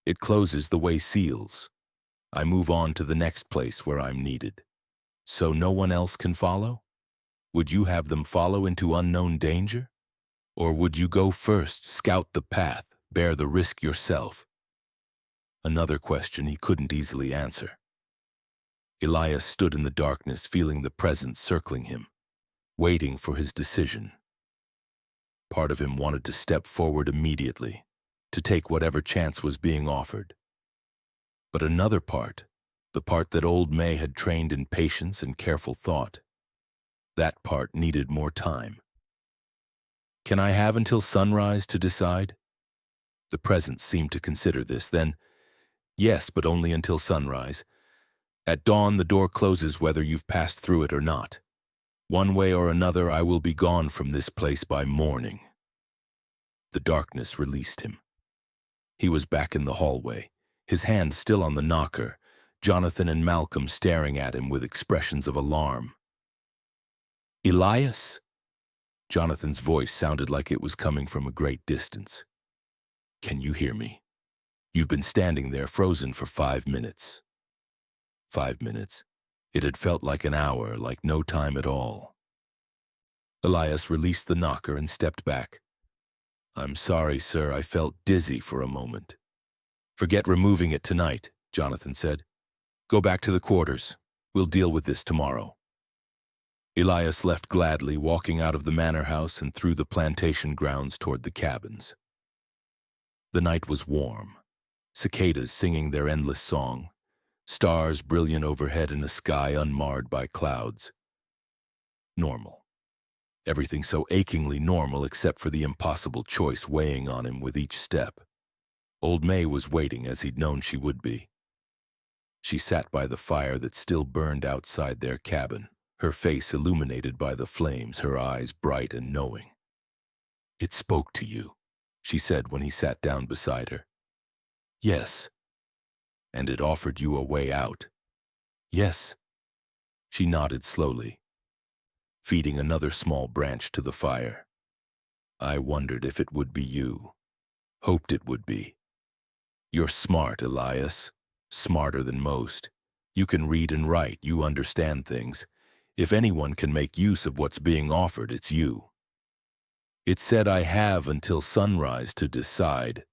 [SPEAKER 1] It closes the way seals. I move on to the next place where I'm needed. So no one else can follow? Would you have them follow into unknown danger? Or would you go first, scout the path, bear the risk yourself? Another question he couldn't easily answer. Elias stood in the darkness, feeling the presence circling him, waiting for his decision. Part of him wanted to step forward immediately, to take whatever chance was being offered. But another part, the part that old May had trained in patience and careful thought, that part needed more time. Can I have until sunrise to decide? The presence seemed to consider this, then, yes, but only until sunrise. At dawn, the door closes whether you've passed through it or not. One way or another, I will be gone from this place by morning. The darkness released him. He was back in the hallway, his hand still on the knocker, Jonathan and Malcolm staring at him with expressions of alarm. Elias? Jonathan's voice sounded like it was coming from a great distance. Can you hear me? You've been standing there frozen for 5 minutes. 5 minutes. It had felt like an hour, like no time at all. Elias released the knocker and stepped back. I'm sorry, sir, I felt dizzy for a moment. Forget removing it tonight, Jonathan said. Go back to the quarters. We'll deal with this tomorrow. Elias left gladly, walking out of the manor house and through the plantation grounds toward the cabins. The night was warm, cicadas singing their endless song, stars brilliant overhead in a sky unmarred by clouds. Normal. Everything so achingly normal except for the impossible choice weighing on him with each step. Old May was waiting as he'd known she would be. She sat by the fire that still burned outside their cabin, her face illuminated by the flames, her eyes bright and knowing. It spoke to you, she said when he sat down beside her. Yes. And it offered you a way out. Yes. She nodded slowly, feeding another small branch to the fire. I wondered if it would be you. Hoped it would be. You're smart, Elias. Smarter than most. You can read and write, you understand things. If anyone can make use of what's being offered, it's you. It said I have until sunrise to decide.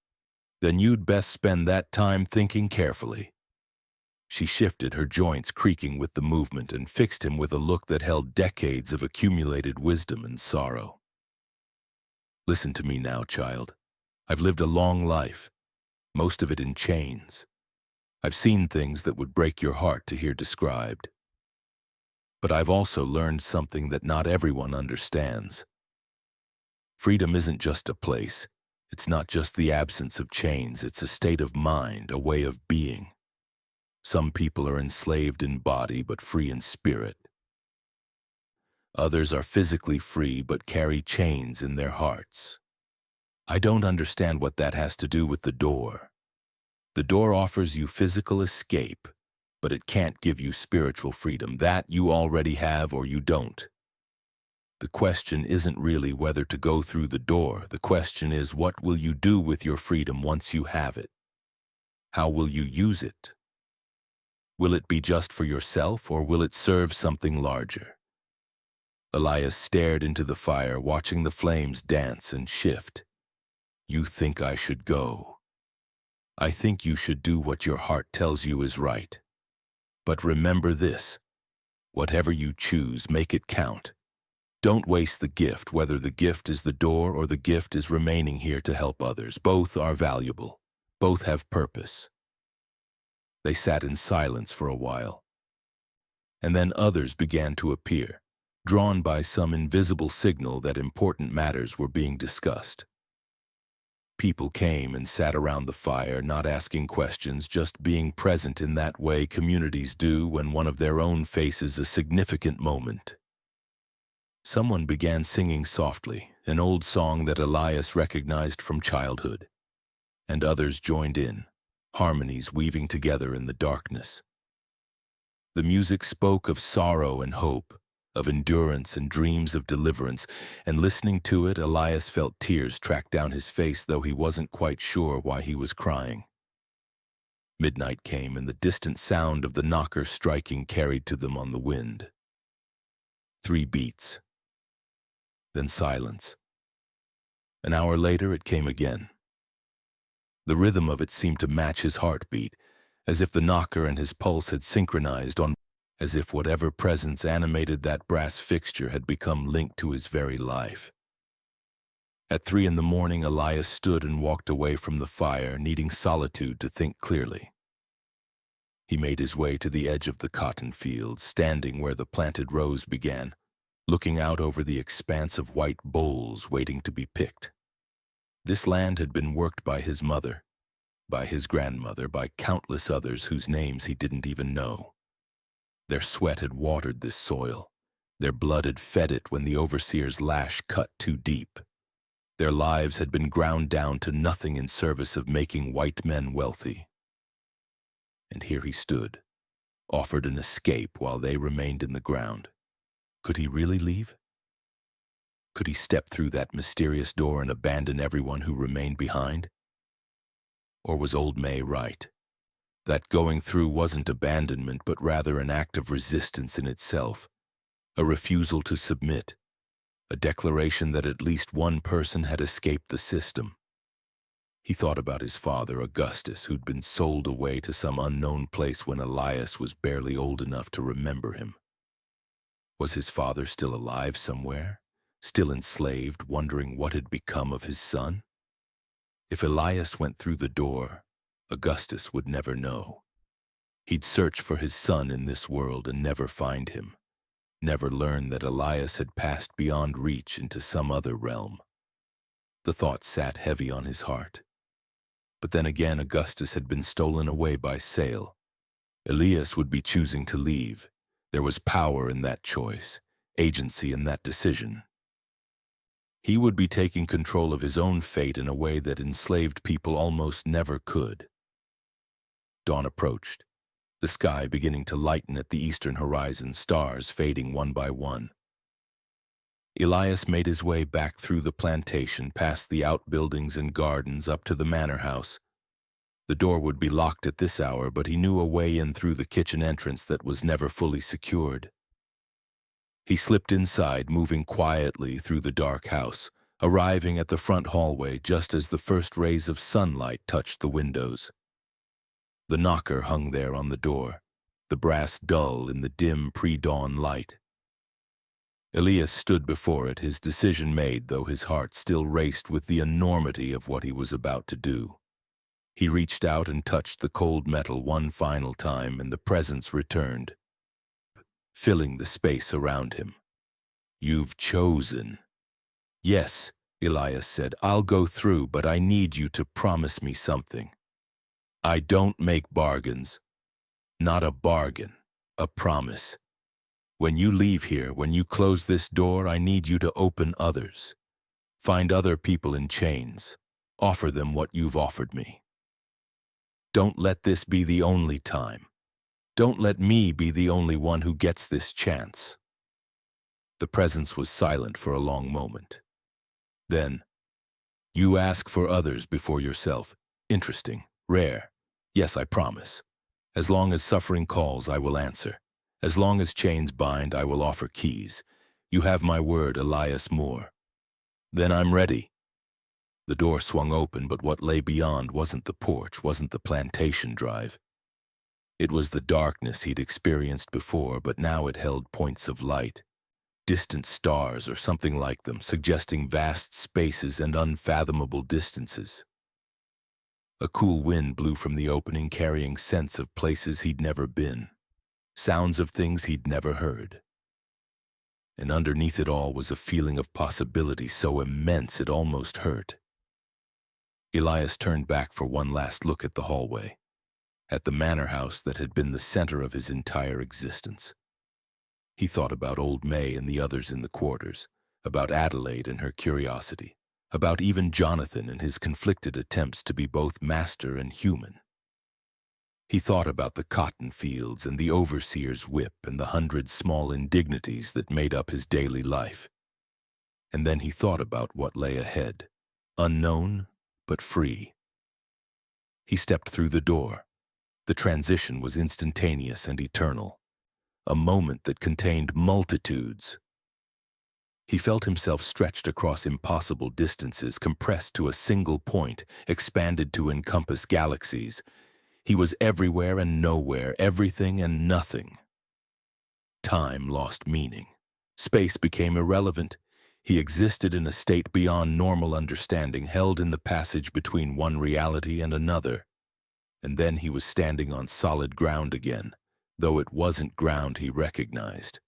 [SPEAKER 1] Then you'd best spend that time thinking carefully. She shifted, her joints creaking with the movement, and fixed him with a look that held decades of accumulated wisdom and sorrow. Listen to me now, child. I've lived a long life, most of it in chains. I've seen things that would break your heart to hear described. But I've also learned something that not everyone understands. Freedom isn't just a place. It's not just the absence of chains. It's a state of mind, a way of being. Some people are enslaved in body but free in spirit. Others are physically free but carry chains in their hearts. I don't understand what that has to do with the door. The door offers you physical escape, but it can't give you spiritual freedom. That you already have or you don't. The question isn't really whether to go through the door. The question is, what will you do with your freedom once you have it? How will you use it? Will it be just for yourself, or will it serve something larger? Elias stared into the fire, watching the flames dance and shift. You think I should go. I think you should do what your heart tells you is right. But remember this, whatever you choose, make it count. Don't waste the gift, whether the gift is the door or the gift is remaining here to help others. Both are valuable. Both have purpose. They sat in silence for a while. And then others began to appear, drawn by some invisible signal that important matters were being discussed. People came and sat around the fire, not asking questions, just being present in that way communities do when one of their own faces a significant moment. Someone began singing softly, an old song that Elias recognized from childhood, and others joined in, harmonies weaving together in the darkness. The music spoke of sorrow and hope, of endurance and dreams of deliverance, and listening to it, Elias felt tears track down his face, though he wasn't quite sure why he was crying. Midnight came, and the distant sound of the knocker striking carried to them on the wind. 3 beats. Then silence. An hour later, it came again. The rhythm of it seemed to match his heartbeat, as if the knocker and his pulse had synchronized as if whatever presence animated that brass fixture had become linked to his very life. At 3 in the morning, Elias stood and walked away from the fire, needing solitude to think clearly. He made his way to the edge of the cotton field, standing where the planted rows began, looking out over the expanse of white bolls waiting to be picked. This land had been worked by his mother, by his grandmother, by countless others whose names he didn't even know. Their sweat had watered this soil. Their blood had fed it when the overseer's lash cut too deep. Their lives had been ground down to nothing in service of making white men wealthy. And here he stood, offered an escape while they remained in the ground. Could he really leave? Could he step through that mysterious door and abandon everyone who remained behind? Or was old May right? That going through wasn't abandonment, but rather an act of resistance in itself, a refusal to submit, a declaration that at least one person had escaped the system. He thought about his father, Augustus, who'd been sold away to some unknown place when Elias was barely old enough to remember him. Was his father still alive somewhere, still enslaved, wondering what had become of his son? If Elias went through the door, Augustus would never know. He'd search for his son in this world and never find him, never learn that Elias had passed beyond reach into some other realm. The thought sat heavy on his heart. But then again, Augustus had been stolen away by sale. Elias would be choosing to leave. There was power in that choice, agency in that decision. He would be taking control of his own fate in a way that enslaved people almost never could. Dawn approached, the sky beginning to lighten at the eastern horizon, stars fading one by one. Elias made his way back through the plantation, past the outbuildings and gardens, up to the manor house. The door would be locked at this hour, but he knew a way in through the kitchen entrance that was never fully secured. He slipped inside, moving quietly through the dark house, arriving at the front hallway just as the first rays of sunlight touched the windows. The knocker hung there on the door, the brass dull in the dim pre-dawn light. Elias stood before it, his decision made, though his heart still raced with the enormity of what he was about to do. He reached out and touched the cold metal one final time, and the presence returned, filling the space around him. "You've chosen." "Yes," Elias said, "I'll go through, but I need you to promise me something." "I don't make bargains." "Not a bargain, a promise. When you leave here, when you close this door, I need you to open others. Find other people in chains. Offer them what you've offered me. Don't let this be the only time. Don't let me be the only one who gets this chance." The presence was silent for a long moment. Then, "You ask for others before yourself. Interesting, rare. Yes, I promise. As long as suffering calls, I will answer. As long as chains bind, I will offer keys. You have my word, Elias Moore." "Then I'm ready." The door swung open, but what lay beyond wasn't the porch, wasn't the plantation drive. It was the darkness he'd experienced before, but now it held points of light. distant stars or something like them, suggesting vast spaces and unfathomable distances. A cool wind blew from the opening, carrying scents of places he'd never been, sounds of things he'd never heard. And underneath it all was a feeling of possibility so immense it almost hurt. Elias turned back for one last look at the hallway, at the manor house that had been the center of his entire existence. He thought about old May and the others in the quarters, about Adelaide and her curiosity, about even Jonathan and his conflicted attempts to be both master and human. He thought about the cotton fields and the overseer's whip and the 100 small indignities that made up his daily life. And then he thought about what lay ahead, unknown but free. He stepped through the door. The transition was instantaneous and eternal, a moment that contained multitudes. He felt himself stretched across impossible distances, compressed to a single point, expanded to encompass galaxies. He was everywhere and nowhere, everything and nothing. Time lost meaning. Space became irrelevant. He existed in a state beyond normal understanding, held in the passage between one reality and another. And then he was standing on solid ground again, though it wasn't ground he recognized.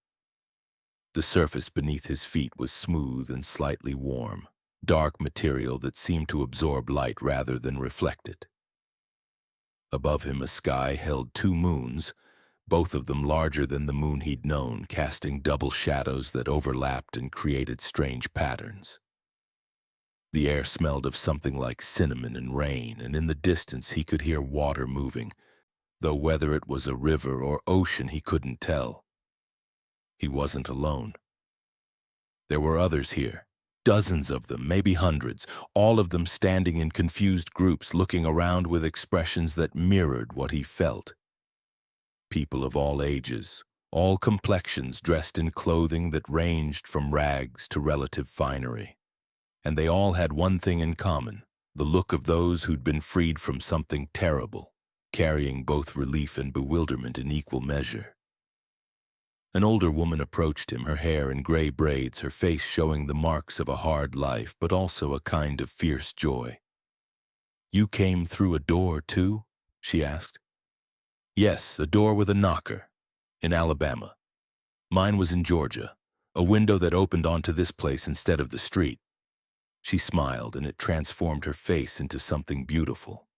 [SPEAKER 1] The surface beneath his feet was smooth and slightly warm, dark material that seemed to absorb light rather than reflect it. Above him, a sky held 2 moons, both of them larger than the moon he'd known, casting double shadows that overlapped and created strange patterns. The air smelled of something like cinnamon and rain, and in the distance he could hear water moving, though whether it was a river or ocean he couldn't tell. He wasn't alone. There were others here, dozens of them, maybe hundreds, all of them standing in confused groups, looking around with expressions that mirrored what he felt. People of all ages, all complexions, dressed in clothing that ranged from rags to relative finery. And they all had one thing in common, the look of those who'd been freed from something terrible, carrying both relief and bewilderment in equal measure. An older woman approached him, her hair in gray braids, her face showing the marks of a hard life, but also a kind of fierce joy. "You came through a door, too?" she asked. "Yes, a door with a knocker. In Alabama. Mine was in Georgia, a window that opened onto this place instead of the street." She smiled, and it transformed her face into something beautiful.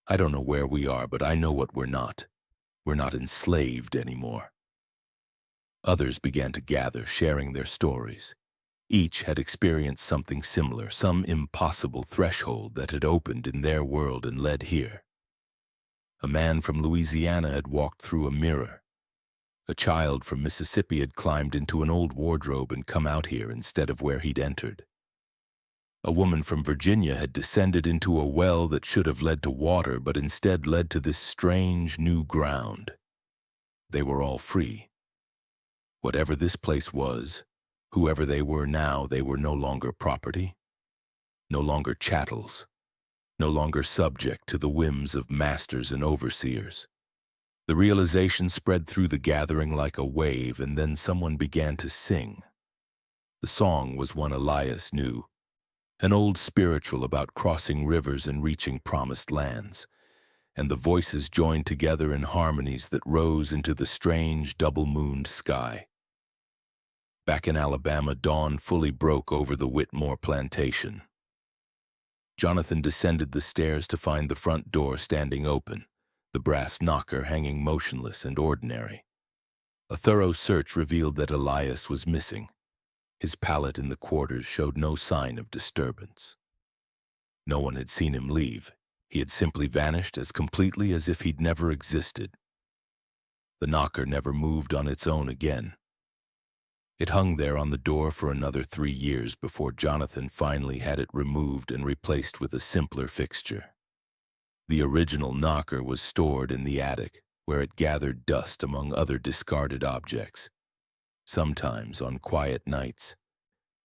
[SPEAKER 1] "I don't know where we are, but I know what we're not. We're not enslaved anymore." Others began to gather, sharing their stories. Each had experienced something similar, some impossible threshold that had opened in their world and led here. A man from Louisiana had walked through a mirror. A child from Mississippi had climbed into an old wardrobe and come out here instead of where he'd entered. A woman from Virginia had descended into a well that should have led to water, but instead led to this strange new ground. They were all free. Whatever this place was, whoever they were now, they were no longer property, no longer chattels, no longer subject to the whims of masters and overseers. The realization spread through the gathering like a wave, and then someone began to sing. The song was one Elias knew, an old spiritual about crossing rivers and reaching promised lands, and the voices joined together in harmonies that rose into the strange double-mooned sky. Back in Alabama, dawn fully broke over the Whitmore plantation. Jonathan descended the stairs to find the front door standing open, the brass knocker hanging motionless and ordinary. A thorough search revealed that Elias was missing. His pallet in the quarters showed no sign of disturbance. No one had seen him leave. He had simply vanished as completely as if he'd never existed. The knocker never moved on its own again. It hung there on the door for another 3 years before Jonathan finally had it removed and replaced with a simpler fixture. The original knocker was stored in the attic, where it gathered dust among other discarded objects. Sometimes, on quiet nights,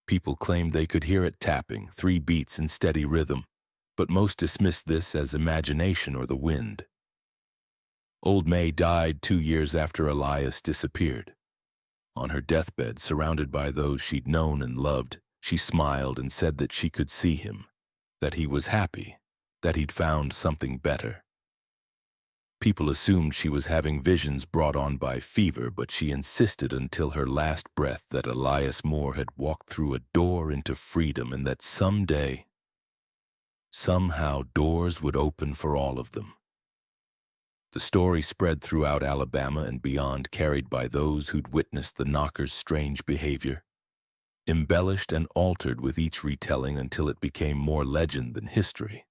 [SPEAKER 1] people claimed they could hear it tapping, 3 beats in steady rhythm, but most dismissed this as imagination or the wind. Old May died 2 years after Elias disappeared. On her deathbed, surrounded by those she'd known and loved, she smiled and said that she could see him, that he was happy, that he'd found something better. People assumed she was having visions brought on by fever, but she insisted until her last breath that Elias Moore had walked through a door into freedom and that someday, somehow, doors would open for all of them. The story spread throughout Alabama and beyond, carried by those who'd witnessed the knocker's strange behavior, embellished and altered with each retelling until it became more legend than history.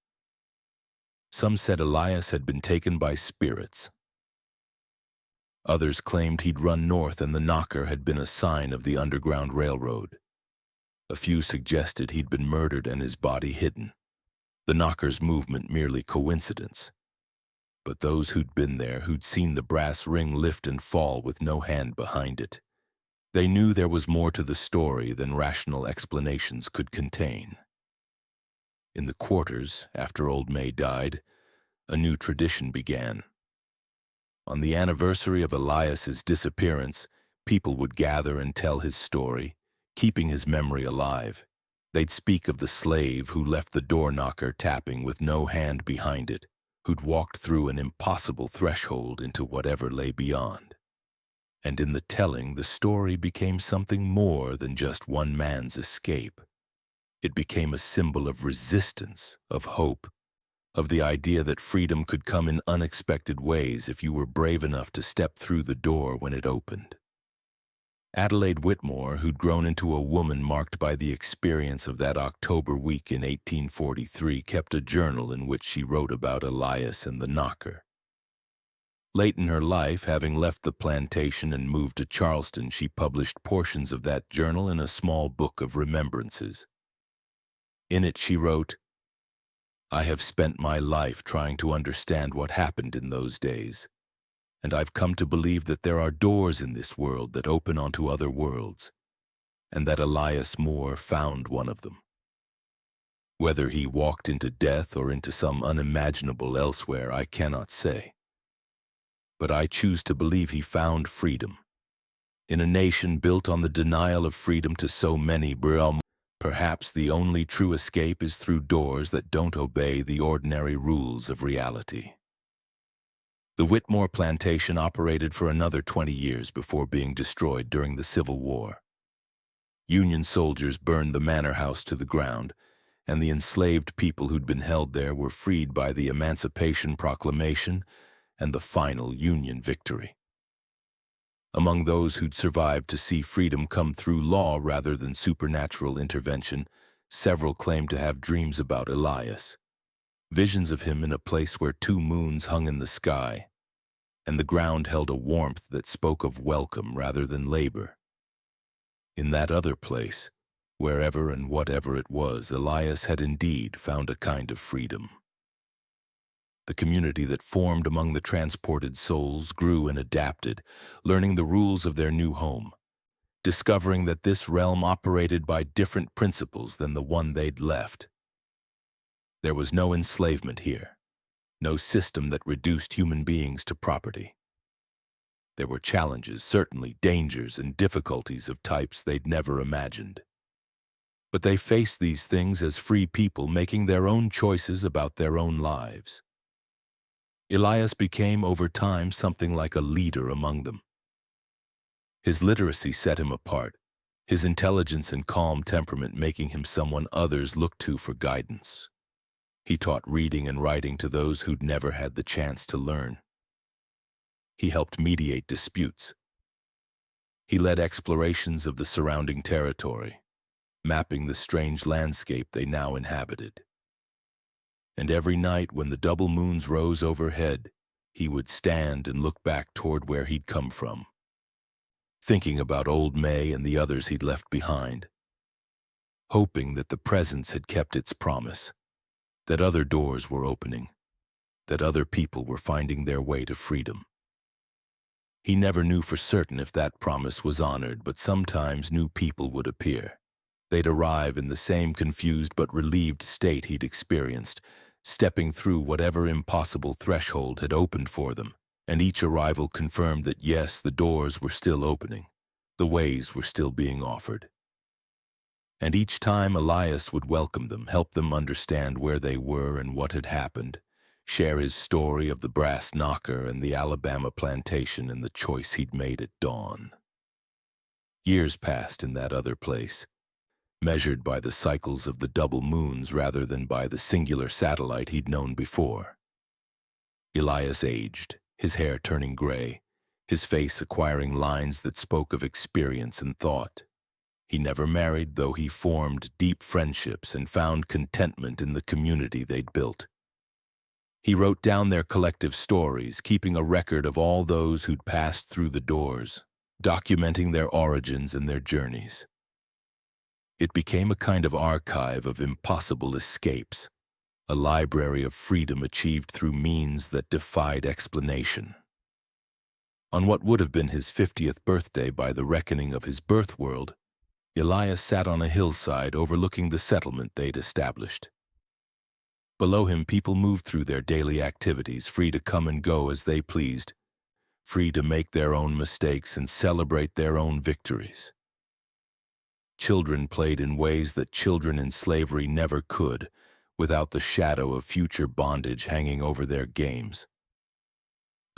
[SPEAKER 1] Some said Elias had been taken by spirits. Others claimed he'd run north and the knocker had been a sign of the Underground Railroad. A few suggested he'd been murdered and his body hidden, the knocker's movement merely coincidence. But those who'd been there, who'd seen the brass ring lift and fall with no hand behind it, they knew there was more to the story than rational explanations could contain. In the quarters, after old May died, a new tradition began. On the anniversary of Elias's disappearance, people would gather and tell his story, keeping his memory alive. They'd speak of the slave who left the door knocker tapping with no hand behind it, who'd walked through an impossible threshold into whatever lay beyond. And in the telling, the story became something more than just one man's escape. It became a symbol of resistance, of hope, of the idea that freedom could come in unexpected ways if you were brave enough to step through the door when it opened. Adelaide Whitmore, who'd grown into a woman marked by the experience of that October week in 1843, kept a journal in which she wrote about Elias and the knocker. Late in her life, having left the plantation and moved to Charleston, she published portions of that journal in a small book of remembrances. In it she wrote, "I have spent my life trying to understand what happened in those days, and I've come to believe that there are doors in this world that open onto other worlds, and that Elias Moore found one of them. Whether he walked into death or into some unimaginable elsewhere, I cannot say. But I choose to believe he found freedom. In a nation built on the denial of freedom to so many, perhaps the only true escape is through doors that don't obey the ordinary rules of reality." The Whitmore plantation operated for another 20 years before being destroyed during the Civil War. Union soldiers burned the manor house to the ground, and the enslaved people who'd been held there were freed by the Emancipation Proclamation and the final Union victory. Among those who'd survived to see freedom come through law rather than supernatural intervention, several claimed to have dreams about Elias, visions of him in a place where 2 moons hung in the sky, and the ground held a warmth that spoke of welcome rather than labor. In that other place, wherever and whatever it was, Elias had indeed found a kind of freedom. The community that formed among the transported souls grew and adapted, learning the rules of their new home, discovering that this realm operated by different principles than the one they'd left. There was no enslavement here, no system that reduced human beings to property. There were challenges, certainly dangers and difficulties of types they'd never imagined. But they faced these things as free people making their own choices about their own lives. Elias became, over time, something like a leader among them. His literacy set him apart, his intelligence and calm temperament making him someone others looked to for guidance. He taught reading and writing to those who'd never had the chance to learn. He helped mediate disputes. He led explorations of the surrounding territory, mapping the strange landscape they now inhabited. And every night when the double moons rose overhead, he would stand and look back toward where he'd come from, thinking about old May and the others he'd left behind, hoping that the presence had kept its promise, that other doors were opening, that other people were finding their way to freedom. He never knew for certain if that promise was honored, but sometimes new people would appear. They'd arrive in the same confused but relieved state he'd experienced, stepping through whatever impossible threshold had opened for them, and each arrival confirmed that yes, the doors were still opening. The ways were still being offered. And each time Elias would welcome them, help them understand where they were and what had happened, share his story of the brass knocker and the Alabama plantation and the choice he'd made at dawn. Years passed in that other place, measured by the cycles of the double moons rather than by the singular satellite he'd known before. Elias aged, his hair turning gray, his face acquiring lines that spoke of experience and thought. He never married, though he formed deep friendships and found contentment in the community they'd built. He wrote down their collective stories, keeping a record of all those who'd passed through the doors, documenting their origins and their journeys. It became a kind of archive of impossible escapes, a library of freedom achieved through means that defied explanation. On what would have been his 50th birthday by the reckoning of his birth world, Elias sat on a hillside overlooking the settlement they'd established. Below him, people moved through their daily activities, free to come and go as they pleased, free to make their own mistakes and celebrate their own victories. Children played in ways that children in slavery never could, without the shadow of future bondage hanging over their games.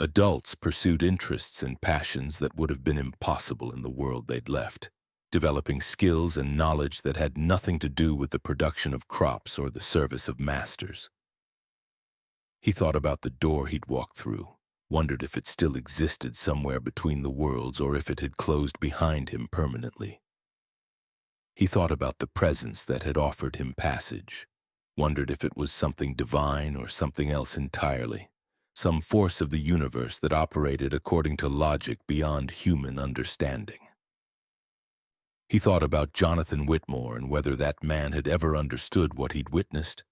[SPEAKER 1] Adults pursued interests and passions that would have been impossible in the world they'd left, developing skills and knowledge that had nothing to do with the production of crops or the service of masters. He thought about the door he'd walked through, wondered if it still existed somewhere between the worlds or if it had closed behind him permanently. He thought about the presence that had offered him passage, wondered if it was something divine or something else entirely, some force of the universe that operated according to logic beyond human understanding. He thought about Jonathan Whitmore and whether that man had ever understood what he'd witnessed,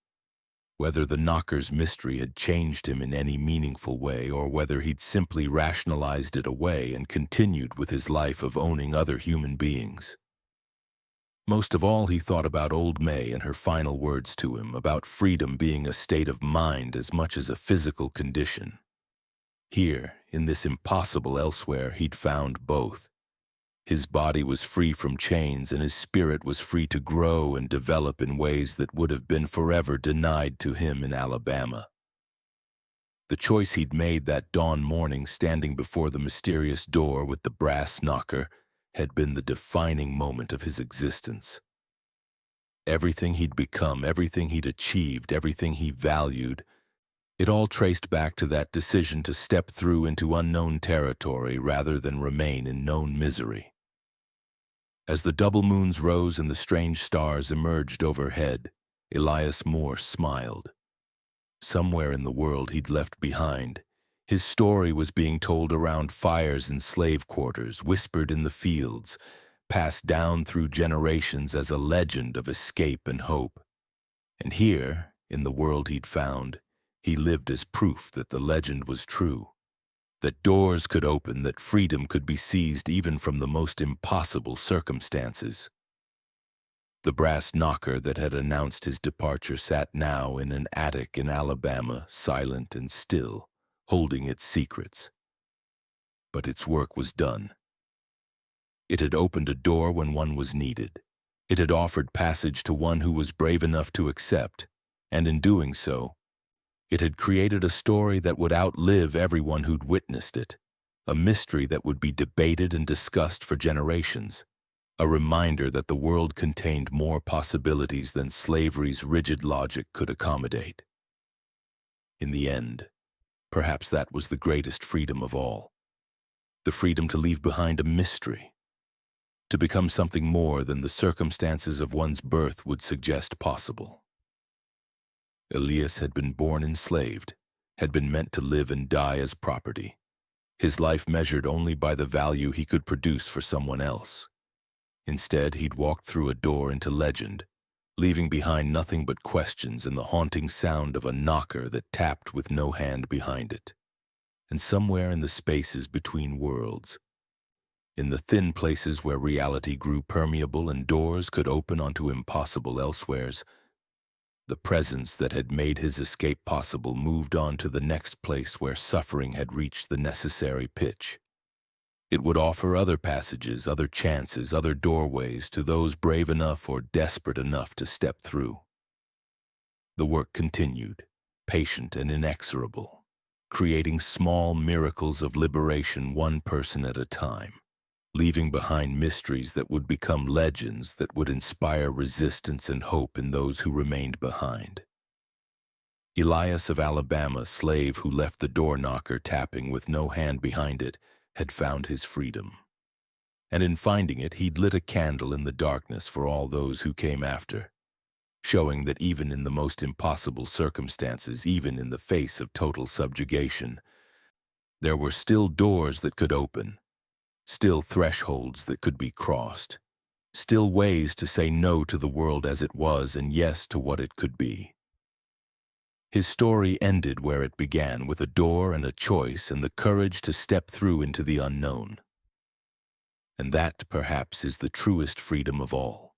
[SPEAKER 1] whether the knocker's mystery had changed him in any meaningful way, or whether he'd simply rationalized it away and continued with his life of owning other human beings. Most of all, he thought about old May and her final words to him, about freedom being a state of mind as much as a physical condition. Here, in this impossible elsewhere, he'd found both. His body was free from chains, and his spirit was free to grow and develop in ways that would have been forever denied to him in Alabama. The choice he'd made that dawn morning, standing before the mysterious door with the brass knocker, had been the defining moment of his existence. Everything he'd become, everything he'd achieved, everything he valued, it all traced back to that decision to step through into unknown territory rather than remain in known misery. As the double moons rose and the strange stars emerged overhead, Elias Moore smiled. Somewhere in the world he'd left behind, his story was being told around fires in slave quarters, whispered in the fields, passed down through generations as a legend of escape and hope. And here, in the world he'd found, he lived as proof that the legend was true, that doors could open, that freedom could be seized even from the most impossible circumstances. The brass knocker that had announced his departure sat now in an attic in Alabama, silent and still, holding its secrets. But its work was done. It had opened a door when one was needed. It had offered passage to one who was brave enough to accept, and in doing so, it had created a story that would outlive everyone who'd witnessed it, a mystery that would be debated and discussed for generations, a reminder that the world contained more possibilities than slavery's rigid logic could accommodate. In the end, perhaps that was the greatest freedom of all, the freedom to leave behind a mystery, to become something more than the circumstances of one's birth would suggest possible. Elias had been born enslaved, had been meant to live and die as property, his life measured only by the value he could produce for someone else. Instead, he'd walked through a door into legend, leaving behind nothing but questions and the haunting sound of a knocker that tapped with no hand behind it. And somewhere in the spaces between worlds, in the thin places where reality grew permeable and doors could open onto impossible elsewheres, the presence that had made his escape possible moved on to the next place where suffering had reached the necessary pitch. It would offer other passages, other chances, other doorways to those brave enough or desperate enough to step through. The work continued, patient and inexorable, creating small miracles of liberation one person at a time, leaving behind mysteries that would become legends that would inspire resistance and hope in those who remained behind. Elias of Alabama, slave who left the door knocker tapping with no hand behind it, had found his freedom. And in finding it, he'd lit a candle in the darkness for all those who came after, showing that even in the most impossible circumstances, even in the face of total subjugation, there were still doors that could open, still thresholds that could be crossed, still ways to say no to the world as it was and yes to what it could be. His story ended where it began, with a door and a choice and the courage to step through into the unknown. And that, perhaps, is the truest freedom of all.